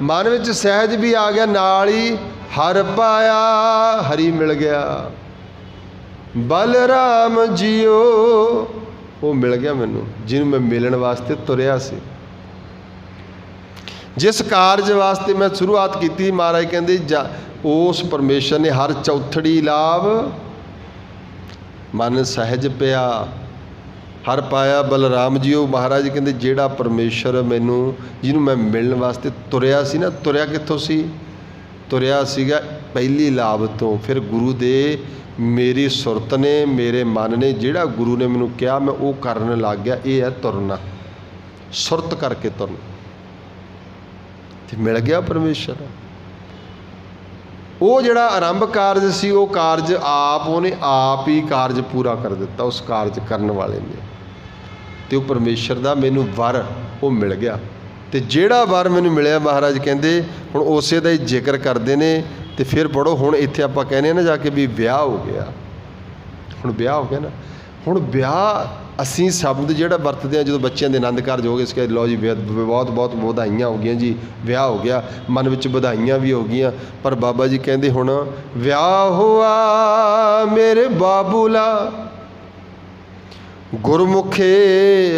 मन विच सहज भी आ गया, नाल ही हर पाया, हरी मिल गया। बलराम जियो वो मिल गया मैनू, जिन्हों मैं मिलन वास्ते तुरिया सी। जिस कारज वास्ते मैं शुरुआत की, महाराज कहते उस परमेश्वर ने हर चौथड़ी लाभ मन सहज पिया, हर पाया बलराम जियो। महाराज कहते जेड़ा परमेश्वर मैनू जिन्हों मैं मिलने वास्ते तुरिया सी ना, तुरिया कित्थों सी? तुरिया सीगा पहली लाभ तो। फिर गुरु दे मेरी सुरत ने, मेरे मन ने, जेड़ा गुरु ने मैनू कहा मैं वो करन लग गया। ये है तुरना, सुरत करके तुरना। मिल गया परमेश्वर। वो जिहड़ा आरंभ कारज सी, वो कारज आप उन्हें आप ही कारज पूरा कर दिता उस कारज करने वाले ने। तो परमेश्वर का मैनू वर वो मिल गया। तो जिहड़ा वर मैनू मिले, महाराज कहते हुण उसे का ही जिक्र करते हैं। तो फिर पढ़ो, हुण इत्थे आपां कहने ना जाके भी विआह हो गया। हुण विआह हो गया ना, हुण विआह असी शब्द जिहड़ा वरतते हैं जो बच्चों के आनंद कारज हो गए, इसके लो जी बहुत बहुत बधाइयाँ हो गई जी, विआह हो गया, मन में बधाइयाँ भी हो गई। पर बाबा जी कहते हुण विआह हुआ मेरे बाबूला, गुरमुखे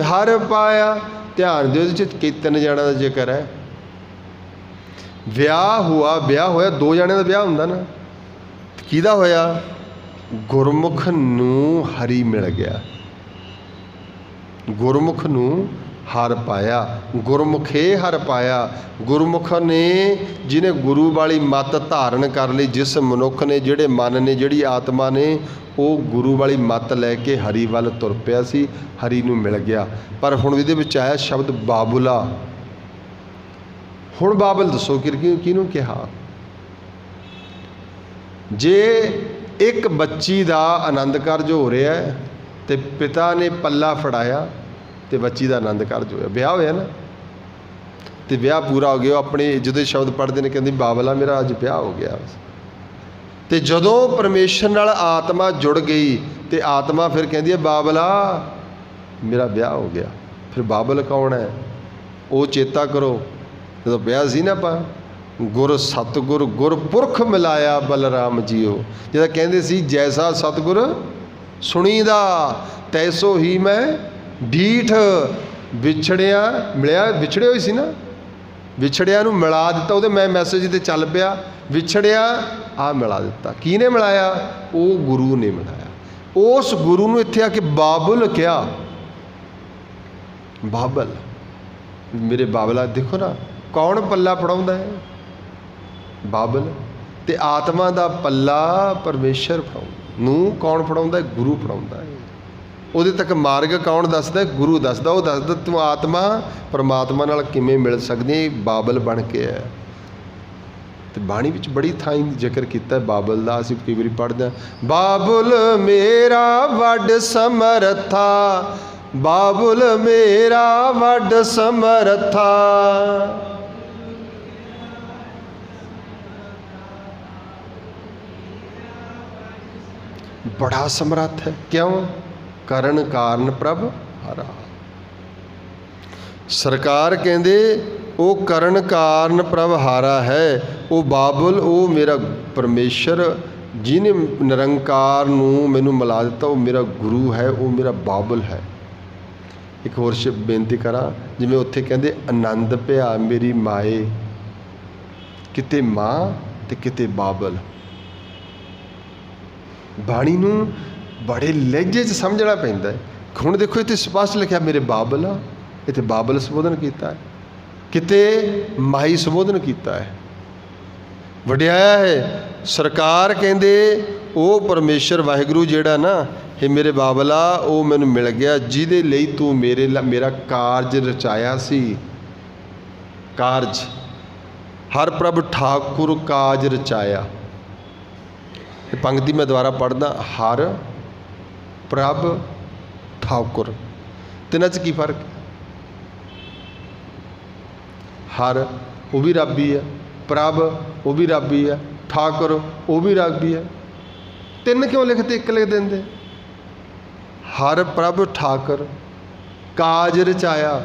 हर पाया। ध्यान दो, तीन जणिਆਂ का जिक्र है। विआह हुआ, विआह होया, 2 जणिਆਂ का विआह हुंदा ना, किहदा होया? गुरमुख नूं हरी मिल गया, गुरमुख नूं हर पाया। गुरमुखे हर पाया, गुरमुख ने जिन्हें गुरु वाली मत धारण कर ली, जिस मनुख ने, जिहड़े मन ने, जिहड़ी आत्मा ने वो गुरु वाली मत लैके हरी वाल तुर पिया सी, हरी नूं मिल गया। पर हुण इहदे विच आया शब्द बाबुला। हुण बाबल दसो किहनूं कहा? जे एक बच्ची का आनंद कारज हो रहा है तो पिता ने पल्ला फड़ाया तो बच्ची का आनंद कारज होया, विआह होया ना। तो विआह पूरा हो गया। अपने जो शब्द पढ़ते हैं कहते बाबला मेरा अज विआह हो गया। तो जदों परमेश्वर नाल आत्मा जुड़ गई तो आत्मा फिर कहती है बाबला मेरा विआह हो गया। फिर बाबल कौन है? वो चेता करो जो विआह सी ना, गुर सतगुर गुरपुरख मिलाया बलराम जियो। जिहदा कहते सी जैसा सतगुर सुनीदा तैसो ही मैं ढीठ। विछड़िया मिलिया, विछड़े हुए सी ना, ਵਿਛੜਿਆ ਨੂੰ ਮਿਲਾ ਦਿੱਤਾ। ਉਹਦੇ ਮੈਂ ਮੈਸੇਜ ਤੇ ਚੱਲ ਪਿਆ, ਵਿਛੜਿਆ ਆ ਮਿਲਾ ਦਿੱਤਾ। ਕਿਹਨੇ ਮਿਲਾਇਆ? ਉਹ ਗੁਰੂ ਨੇ ਮਿਲਾਇਆ। ਉਸ ਗੁਰੂ ਨੂੰ ਇੱਥੇ ਆ ਕੇ ਬਾਬੁਲ ਕਿਹਾ। ਬਾਬਲ, ਮੇਰੇ ਬਾਬਲਾ ਦੇਖੋ ਨਾ, ਕੌਣ ਪੱਲਾ ਫੜਾਉਂਦਾ ਹੈ? ਬਾਬਲ। ਤੇ ਆਤਮਾ ਦਾ ਪੱਲਾ ਪਰਮੇਸ਼ਰ ਨੂੰ ਕੌਣ ਫੜਾਉਂਦਾ? ਗੁਰੂ ਫੜਾਉਂਦਾ ਹੈ। ਉਹਦੇ ਤੱਕ ਮਾਰਗ ਕੌਣ ਦੱਸਦਾ? ਗੁਰੂ ਦੱਸਦਾ। ਉਹ ਦੱਸਦਾ ਤੂੰ ਆਤਮਾ ਪਰਮਾਤਮਾ ਨਾਲ ਕਿਵੇਂ ਮਿਲ ਸਕਦੀ, ਬਾਬਲ ਬਣ ਕੇ ਹੈ। ਤੇ ਬਾਣੀ ਵਿੱਚ ਬੜੀ ਥਾਈਂ ਜ਼ਿਕਰ ਕੀਤਾ ਬਾਬਲ ਦਾ। ਅਸੀਂ ਕਈ ਵਾਰੀ ਪੜ੍ਹਦੇ ਹਾਂ, ਬਾਬੁਲ ਮੇਰਾ ਵੱਡ ਸਮਰਥਾ, ਬਾਬੁਲ ਮੇਰਾ ਵੱਡ ਸਮਰਥਾ। ਬੜਾ ਸਮਰੱਥ ਹੈ। ਕਿਉਂ? ਕਰਨ ਕਾਰਨ ਪ੍ਰਭ ਹਰਾ। ਸਰਕਾਰ ਕਹਿੰਦੇ ਉਹ ਕਰਨ ਕਾਰਨ ਪ੍ਰਭ ਹਾਰਾ ਹੈ। ਉਹ ਬਾਬੁਲ, ਉਹ ਮੇਰਾ ਪਰਮੇਸ਼ਰ ਜਿਹਨੇ ਨਿਰੰਕਾਰ ਨੂੰ ਮੈਨੂੰ ਮਿਲਾ ਦਿੱਤਾ, ਉਹ ਮੇਰਾ ਗੁਰੂ ਹੈ, ਉਹ ਮੇਰਾ ਬਾਬੁਲ ਹੈ। ਇੱਕ ਹੋਰ ਬੇਨਤੀ ਕਰਾਂ, ਜਿਵੇਂ ਉੱਥੇ ਕਹਿੰਦੇ ਆਨੰਦ ਭਿਆ ਮੇਰੀ ਮਾਏ, ਕਿਤੇ ਮਾਂ ਤੇ ਕਿਤੇ ਬਾਬਲ। ਬਾਣੀ ਨੂੰ ਬੜੇ ਲਹਿਜੇ 'ਚ ਸਮਝਣਾ ਪੈਂਦਾ ਹੈ। ਹੁਣ ਦੇਖੋ ਇੱਥੇ ਸਪਸ਼ਟ ਲਿਖਿਆ ਮੇਰੇ ਬਾਬਲ ਆ, ਇੱਥੇ ਬਾਬਲ ਸੰਬੋਧਨ ਕੀਤਾ ਹੈ, ਕਿਤੇ ਮਾਈ ਸੰਬੋਧਨ ਕੀਤਾ ਹੈ, ਵਡਿਆਇਆ ਹੈ। ਸਰਕਾਰ ਕਹਿੰਦੇ ਉਹ ਪਰਮੇਸ਼ਰ ਵਾਹਿਗੁਰੂ ਜਿਹੜਾ ਨਾ, ਇਹ ਮੇਰੇ ਬਾਬਲਾ, ਉਹ ਮੈਨੂੰ ਮਿਲ ਗਿਆ ਜਿਹਦੇ ਲਈ ਤੂੰ ਮੇਰਾ ਕਾਰਜ ਰਚਾਇਆ ਸੀ। ਕਾਰਜ ਹਰ ਪ੍ਰਭ ਠਾਕੁਰ ਕਾਜ ਰਚਾਇਆ। ਇਹ ਪੰਕਤੀ ਮੈਂ ਦੁਬਾਰਾ ਪੜ੍ਹਦਾ, ਹਰ ਪ੍ਰਭ ਠਾਕੁਰ। ਤਿੰਨਾਂ 'ਚ ਕੀ ਫਰਕ? ਹਰ ਉਹ ਵੀ ਰੱਬ ਹੀ ਹੈ, ਪ੍ਰਭ ਉਹ ਵੀ ਰੱਬ ਹੀ ਹੈ, ਠਾਕੁਰ ਉਹ ਵੀ ਰੱਬ ਹੀ ਹੈ। ਤਿੰਨ ਕਿਉਂ ਲਿਖਦੇ, ਇੱਕ ਲਿਖ ਦਿੰਦੇ? ਹਰ ਪ੍ਰਭ ਠਾਕੁਰ ਕਾਜ ਰਚਾਇਆ।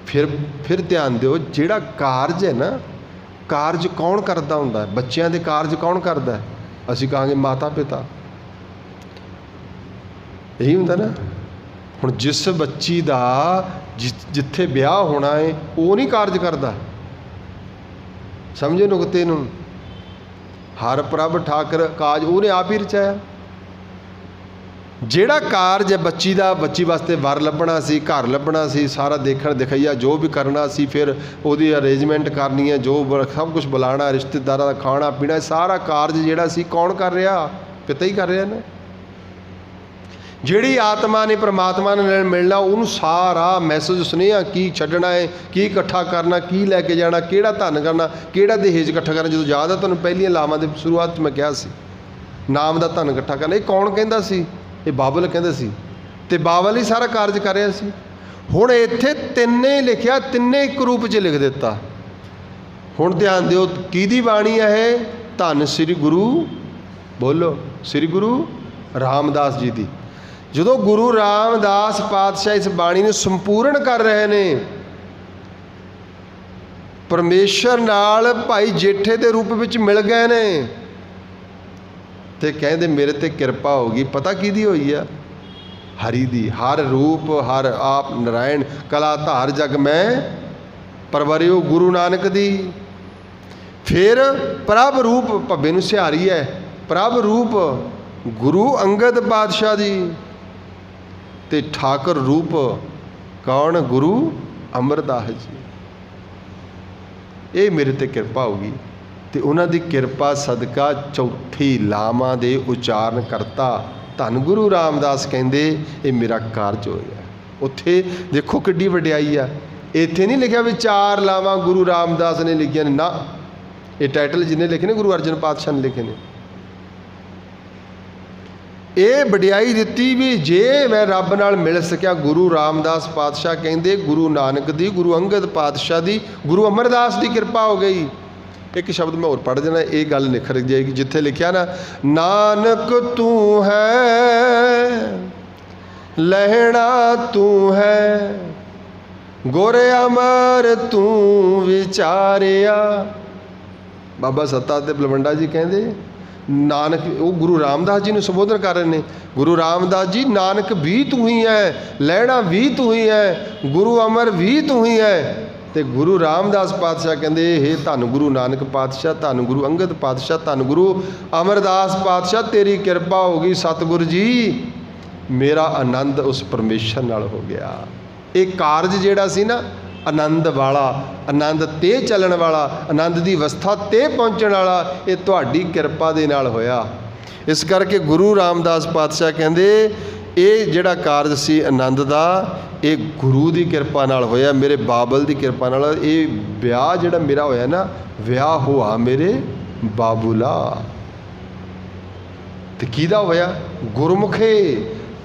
ਫਿਰ ਧਿਆਨ ਦਿਓ, ਜਿਹੜਾ ਕਾਰਜ ਹੈ ਨਾ, ਕਾਰਜ ਕੌਣ ਕਰਦਾ ਹੁੰਦਾ? ਬੱਚਿਆਂ ਦੇ ਕਾਰਜ ਕੌਣ ਕਰਦਾ? ਅਸੀਂ ਕਹਾਂਗੇ ਮਾਤਾ ਪਿਤਾ। ਇਹੀ ਹੁੰਦਾ ਨਾ। ਹੁਣ ਜਿਸ ਬੱਚੀ ਦਾ ਜਿੱਥੇ ਵਿਆਹ ਹੋਣਾ ਹੈ, ਉਹ ਨਹੀਂ ਕਾਰਜ ਕਰਦਾ। ਸਮਝੋ ਨੁਕਤੇ ਨੂੰ। ਹਰ ਪ੍ਰਭ ਠਾਕੁਰ ਕਾਜ ਉਹਨੇ ਆਪ ਹੀ ਰਚਾਇਆ। ਜਿਹੜਾ ਕਾਰਜ ਹੈ ਬੱਚੀ ਦਾ, ਬੱਚੀ ਵਾਸਤੇ ਵਰ ਲੱਭਣਾ ਸੀ, ਘਰ ਲੱਭਣਾ ਸੀ, ਸਾਰਾ ਦੇਖਣ ਦਿਖਾਈਆ ਜੋ ਵੀ ਕਰਨਾ ਸੀ, ਫਿਰ ਉਹਦੀ ਅਰੇਂਜਮੈਂਟ ਕਰਨੀ ਹੈ, ਜੋ ਸਭ ਕੁਛ ਬੁਲਾਉਣਾ, ਰਿਸ਼ਤੇਦਾਰਾਂ ਦਾ ਖਾਣਾ ਪੀਣਾ, ਸਾਰਾ ਕਾਰਜ ਜਿਹੜਾ ਸੀ ਕੌਣ ਕਰ ਰਿਹਾ? ਪਿਤਾ ਹੀ ਕਰ ਰਿਹਾ ਨਾ। ਜਿਹੜੀ ਆਤਮਾ ਨੇ ਪਰਮਾਤਮਾ ਨਾਲ ਮਿਲਣਾ, ਉਹਨੂੰ ਸਾਰਾ ਮੈਸੇਜ ਸੁਨੇਹਾ ਕੀ ਛੱਡਣਾ ਹੈ, ਕੀ ਇਕੱਠਾ ਕਰਨਾ, ਕੀ ਲੈ ਕੇ ਜਾਣਾ, ਕਿਹੜਾ ਧਨ ਕਰਨਾ, ਕਿਹੜਾ ਦਹੇਜ ਇਕੱਠਾ ਕਰਨਾ। ਜਦੋਂ ਯਾਦ ਹੈ ਤੁਹਾਨੂੰ ਪਹਿਲੀਆਂ ਲਾਵਾਂ ਦੇ ਸ਼ੁਰੂਆਤ 'ਚ ਮੈਂ ਕਿਹਾ ਸੀ, ਨਾਮ ਦਾ ਧਨ ਇਕੱਠਾ ਕਰਨਾ। ਇਹ ਕੌਣ ਕਹਿੰਦਾ ਸੀ? ਇਹ ਬਾਬਲ ਕਹਿੰਦੇ ਸੀ। ਅਤੇ ਬਾਬਲ ਹੀ ਸਾਰਾ ਕਾਰਜ ਕਰ ਰਿਹਾ ਸੀ। ਹੁਣ ਇੱਥੇ ਤਿੰਨੇ ਲਿਖਿਆ, ਤਿੰਨੇ ਇੱਕ ਰੂਪ 'ਚ ਲਿਖ ਦਿੱਤਾ। ਹੁਣ ਧਿਆਨ ਦਿਓ, ਕਿਹਦੀ ਬਾਣੀ ਹੈ ਇਹ? ਧੰਨ ਸ੍ਰੀ ਗੁਰੂ, ਬੋਲੋ, ਸ੍ਰੀ ਗੁਰੂ ਰਾਮਦਾਸ ਜੀ ਦੀ। ਜਦੋਂ ਗੁਰੂ ਰਾਮਦਾਸ ਪਾਤਸ਼ਾਹ ਇਸ ਬਾਣੀ ਨੂੰ ਸੰਪੂਰਨ ਕਰ ਰਹੇ ਨੇ, ਪਰਮੇਸ਼ਰ ਨਾਲ ਭਾਈ ਜੇਠੇ ਦੇ ਰੂਪ ਵਿੱਚ ਮਿਲ ਗਏ ਨੇ, ਤੇ ਕਹਿੰਦੇ ਮੇਰੇ ਤੇ ਕਿਰਪਾ ਹੋ ਗਈ। ਪਤਾ ਕਿਹਦੀ ਹੋਈ ਆ? ਹਰੀ ਦੀ। ਹਰ ਰੂਪ ਹਰ ਆਪ ਨਾਰਾਇਣ, ਕਲਾ ਧਾਰ ਜਗ ਮੈਂ ਪਰਵਰਿਓ ਗੁਰੂ ਨਾਨਕ ਦੀ। ਫਿਰ ਪ੍ਰਭ ਰੂਪ ਭੱਬੇ ਨੂੰ ਸਿਹਾਰੀ ਹੈ, ਪ੍ਰਭ ਰੂਪ ਗੁਰੂ ਅੰਗਦ ਪਾਤਸ਼ਾਹ ਜੀ, ਤੇ ਠਾਕੁਰ ਰੂਪ ਕੌਣ? ਗੁਰੂ ਅਮਰਦਾਸ ਜੀ। ਇਹ ਮੇਰੇ ਤੇ ਕਿਰਪਾ ਹੋ ਗਈ। ਅਤੇ ਉਹਨਾਂ ਦੀ ਕਿਰਪਾ ਸਦਕਾ ਚੌਥੀ ਲਾਵਾਂ ਦੇ ਉਚਾਰਨ ਕਰਤਾ ਧੰਨ ਗੁਰੂ ਰਾਮਦਾਸ ਕਹਿੰਦੇ ਇਹ ਮੇਰਾ ਕਾਰਜ ਹੋਇਆ। ਉੱਥੇ ਦੇਖੋ ਕਿੱਡੀ ਵਡਿਆਈ ਆ। ਇੱਥੇ ਨਹੀਂ ਲਿਖਿਆ ਵੀ 4 ਲਾਵਾਂ ਗੁਰੂ ਰਾਮਦਾਸ ਨੇ ਲਿਖੀਆਂ ਨੇ, ਨਾ। ਇਹ ਟਾਈਟਲ ਜਿਹਨੇ ਲਿਖੇ ਨੇ ਗੁਰੂ ਅਰਜਨ ਪਾਤਸ਼ਾਹ ਨੇ ਲਿਖੇ ਨੇ। ਇਹ ਵਡਿਆਈ ਦਿੱਤੀ ਵੀ ਜੇ ਮੈਂ ਰੱਬ ਨਾਲ ਮਿਲ ਸਕਿਆ। ਗੁਰੂ ਰਾਮਦਾਸ ਪਾਤਸ਼ਾਹ ਕਹਿੰਦੇ ਗੁਰੂ ਨਾਨਕ ਦੀ, ਗੁਰੂ ਅੰਗਦ ਪਾਤਸ਼ਾਹ ਦੀ, ਗੁਰੂ ਅਮਰਦਾਸ ਦੀ ਕਿਰਪਾ ਹੋ ਗਈ। ਇੱਕ ਸ਼ਬਦ ਮੈਂ ਹੋਰ ਪੜ੍ਹ ਦੇਣਾ, ਇਹ ਗੱਲ ਨਿਖਰ ਜਾਏਗੀ। ਜਿੱਥੇ ਲਿਖਿਆ ਨਾ, ਨਾਨਕ ਤੂੰ ਹੈ ਲਹਿਣਾ ਤੂੰ ਹੈ, ਗੁਰ ਅਮਰ ਤੂੰ ਵਿਚਾਰਿਆ। ਬਾਬਾ ਸੱਤਾ ਤੇ ਬਲਵੰਡਾ ਜੀ ਕਹਿੰਦੇ ਨਾਨਕ, ਉਹ ਗੁਰੂ ਰਾਮਦਾਸ ਜੀ ਨੂੰ ਸੰਬੋਧਨ ਕਰ ਰਹੇ ਨੇ। ਗੁਰੂ ਰਾਮਦਾਸ ਜੀ, ਨਾਨਕ ਵੀ ਤੂੰ ਹੀ ਹੈ, ਲਹਿਣਾ ਵੀ ਤੂੰ ਹੀ ਹੈ, ਗੁਰੂ ਅਮਰ ਵੀ ਤੂੰ ਹੀ ਹੈ, ਤੇ ਗੁਰੂ ਰਾਮਦਾਸ ਪਾਤਸ਼ਾਹ ਕਹਿੰਦੇ ਹੇ ਧੰਨ ਗੁਰੂ ਨਾਨਕ ਪਾਤਸ਼ਾਹ, ਧੰਨ ਗੁਰੂ ਅੰਗਦ ਪਾਤਸ਼ਾਹ, ਧੰਨ ਗੁਰੂ ਅਮਰਦਾਸ ਪਾਤਸ਼ਾਹ, ਤੇਰੀ ਕਿਰਪਾ ਹੋ ਗਈ ਸਤਿਗੁਰੂ ਜੀ, ਮੇਰਾ ਆਨੰਦ ਉਸ ਪਰਮੇਸ਼ਰ ਨਾਲ ਹੋ ਗਿਆ। ਇਹ ਕਾਰਜ ਜਿਹੜਾ ਸੀ ਨਾ ਆਨੰਦ ਵਾਲਾ, ਆਨੰਦ ਤੇ ਚੱਲਣ ਵਾਲਾ, ਆਨੰਦ ਦੀ ਅਵਸਥਾ ਤੇ ਪਹੁੰਚਣ ਵਾਲਾ, ਇਹ ਤੁਹਾਡੀ ਕਿਰਪਾ ਦੇ ਨਾਲ ਹੋਇਆ। ਇਸ ਕਰਕੇ ਗੁਰੂ ਰਾਮਦਾਸ ਪਾਤਸ਼ਾਹ ਕਹਿੰਦੇ ਇਹ ਜਿਹੜਾ ਕਾਰਜ ਸੀ ਆਨੰਦ ਦਾ, ਇਹ ਗੁਰੂ ਦੀ ਕਿਰਪਾ ਨਾਲ ਹੋਇਆ, ਮੇਰੇ ਬਾਬਲ ਦੀ ਕਿਰਪਾ ਨਾਲ। ਇਹ ਵਿਆਹ ਜਿਹੜਾ ਮੇਰਾ ਹੋਇਆ ਨਾ, ਵਿਆਹ ਹੋਆ ਮੇਰੇ ਬਾਬੂਲਾ। ਤੇ ਕਿਹਦਾ ਹੋਇਆ? ਗੁਰਮੁਖੇ।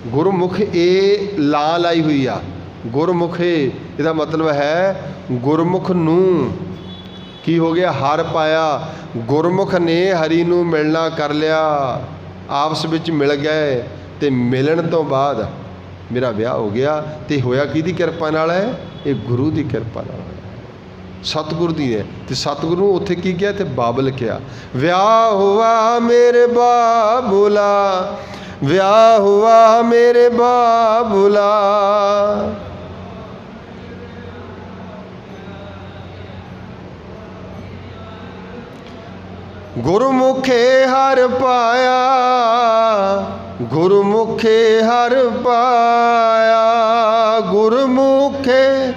ਗੁਰਮੁਖ ਇਹ ਲਾਂ ਲਾਈ ਹੋਈ ਆ, ਗੁਰਮੁਖੇ ਇਹਦਾ ਮਤਲਬ ਹੈ ਗੁਰਮੁਖ ਨੂੰ ਕੀ ਹੋ ਗਿਆ? ਹਰ ਪਾਇਆ। ਗੁਰਮੁਖ ਨੇ ਹਰੀ ਨੂੰ ਮਿਲਣਾ ਕਰ ਲਿਆ, ਆਪਸ ਵਿੱਚ ਮਿਲ ਗਏ, ਤੇ ਮਿਲਣ ਤੋਂ ਬਾਅਦ ਮੇਰਾ ਵਿਆਹ ਹੋ ਗਿਆ। ਤੇ ਹੋਇਆ ਕਿਹਦੀ ਕਿਰਪਾ ਨਾਲ ਹੈ? ਇਹ ਗੁਰੂ ਦੀ ਕਿਰਪਾ ਨਾਲ ਹੋਇਆ, ਸਤਿਗੁਰੂ ਦੀ ਹੈ। ਤੇ ਸਤਿਗੁਰੂ ਨੂੰ ਉੱਥੇ ਕੀ ਕਿਹਾ? ਤੇ ਬਾਬਲ ਕਿਹਾ। ਵਿਆਹ ਹੁਆ ਮੇਰੇ ਬਾਬੂਲਾ, ਵਿਆਹ ਹੁਆ ਮੇਰੇ ਬਾਬੂਲਾ। ਗੁਰਮੁਖੇ ਹਰ ਪਾਇਆ, ਗੁਰਮੁਖੇ ਹਰ ਪਾਇਆ, ਗੁਰਮੁਖੇ।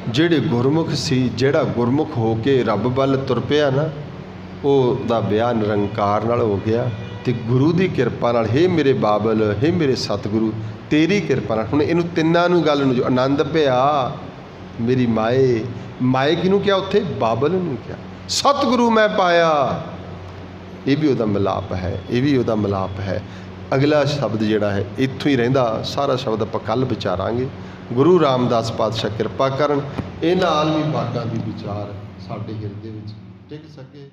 ਜਿਹੜੇ ਗੁਰਮੁਖ ਸੀ, ਜਿਹੜਾ ਗੁਰਮੁਖ ਹੋ ਕੇ ਰੱਬ ਵੱਲ ਤੁਰ ਪਿਆ ਨਾ, ਉਹਦਾ ਵਿਆਹ ਨਿਰੰਕਾਰ ਨਾਲ ਹੋ ਗਿਆ। ਤੇ ਗੁਰੂ ਦੀ ਕਿਰਪਾ ਨਾਲ, ਹੇ ਮੇਰੇ ਬਾਬਲ, ਹੇ ਮੇਰੇ ਸਤਿਗੁਰੂ, ਤੇਰੀ ਕਿਰਪਾ ਨਾਲ। ਹੁਣ ਇਹਨੂੰ ਤਿੰਨਾਂ ਨੂੰ ਗੱਲ ਨੂੰ ਜੋ ਆਨੰਦ ਪਿਆ, ਮੇਰੀ ਮਾਏ, ਮਾਏ ਕਿਹਨੂੰ ਕਿਹਾ ਉੱਥੇ? ਬਾਬਲ ਨੂੰ ਕਿਹਾ। ਸਤਿਗੁਰੂ ਮੈਂ ਪਾਇਆ, ਇਹ ਵੀ ਉਹਦਾ ਮਿਲਾਪ ਹੈ, ਇਹ ਵੀ ਉਹਦਾ ਮਿਲਾਪ ਹੈ। ਅਗਲਾ ਸ਼ਬਦ ਜਿਹੜਾ ਹੈ ਇੱਥੋਂ ਹੀ ਰਹਿੰਦਾ, ਸਾਰਾ ਸ਼ਬਦ ਆਪਾਂ ਕੱਲ੍ਹ ਵਿਚਾਰਾਂਗੇ। ਗੁਰੂ ਰਾਮਦਾਸ ਪਾਤਸ਼ਾਹ ਕਿਰਪਾ ਕਰਨ, ਇਹਨਾਂ ਆਲਮੀ ਬਾਗਾਂ ਦੀ ਵਿਚਾਰ ਸਾਡੇ ਹਿਰਦੇ ਵਿੱਚ ਟਿਕ ਸਕੇ।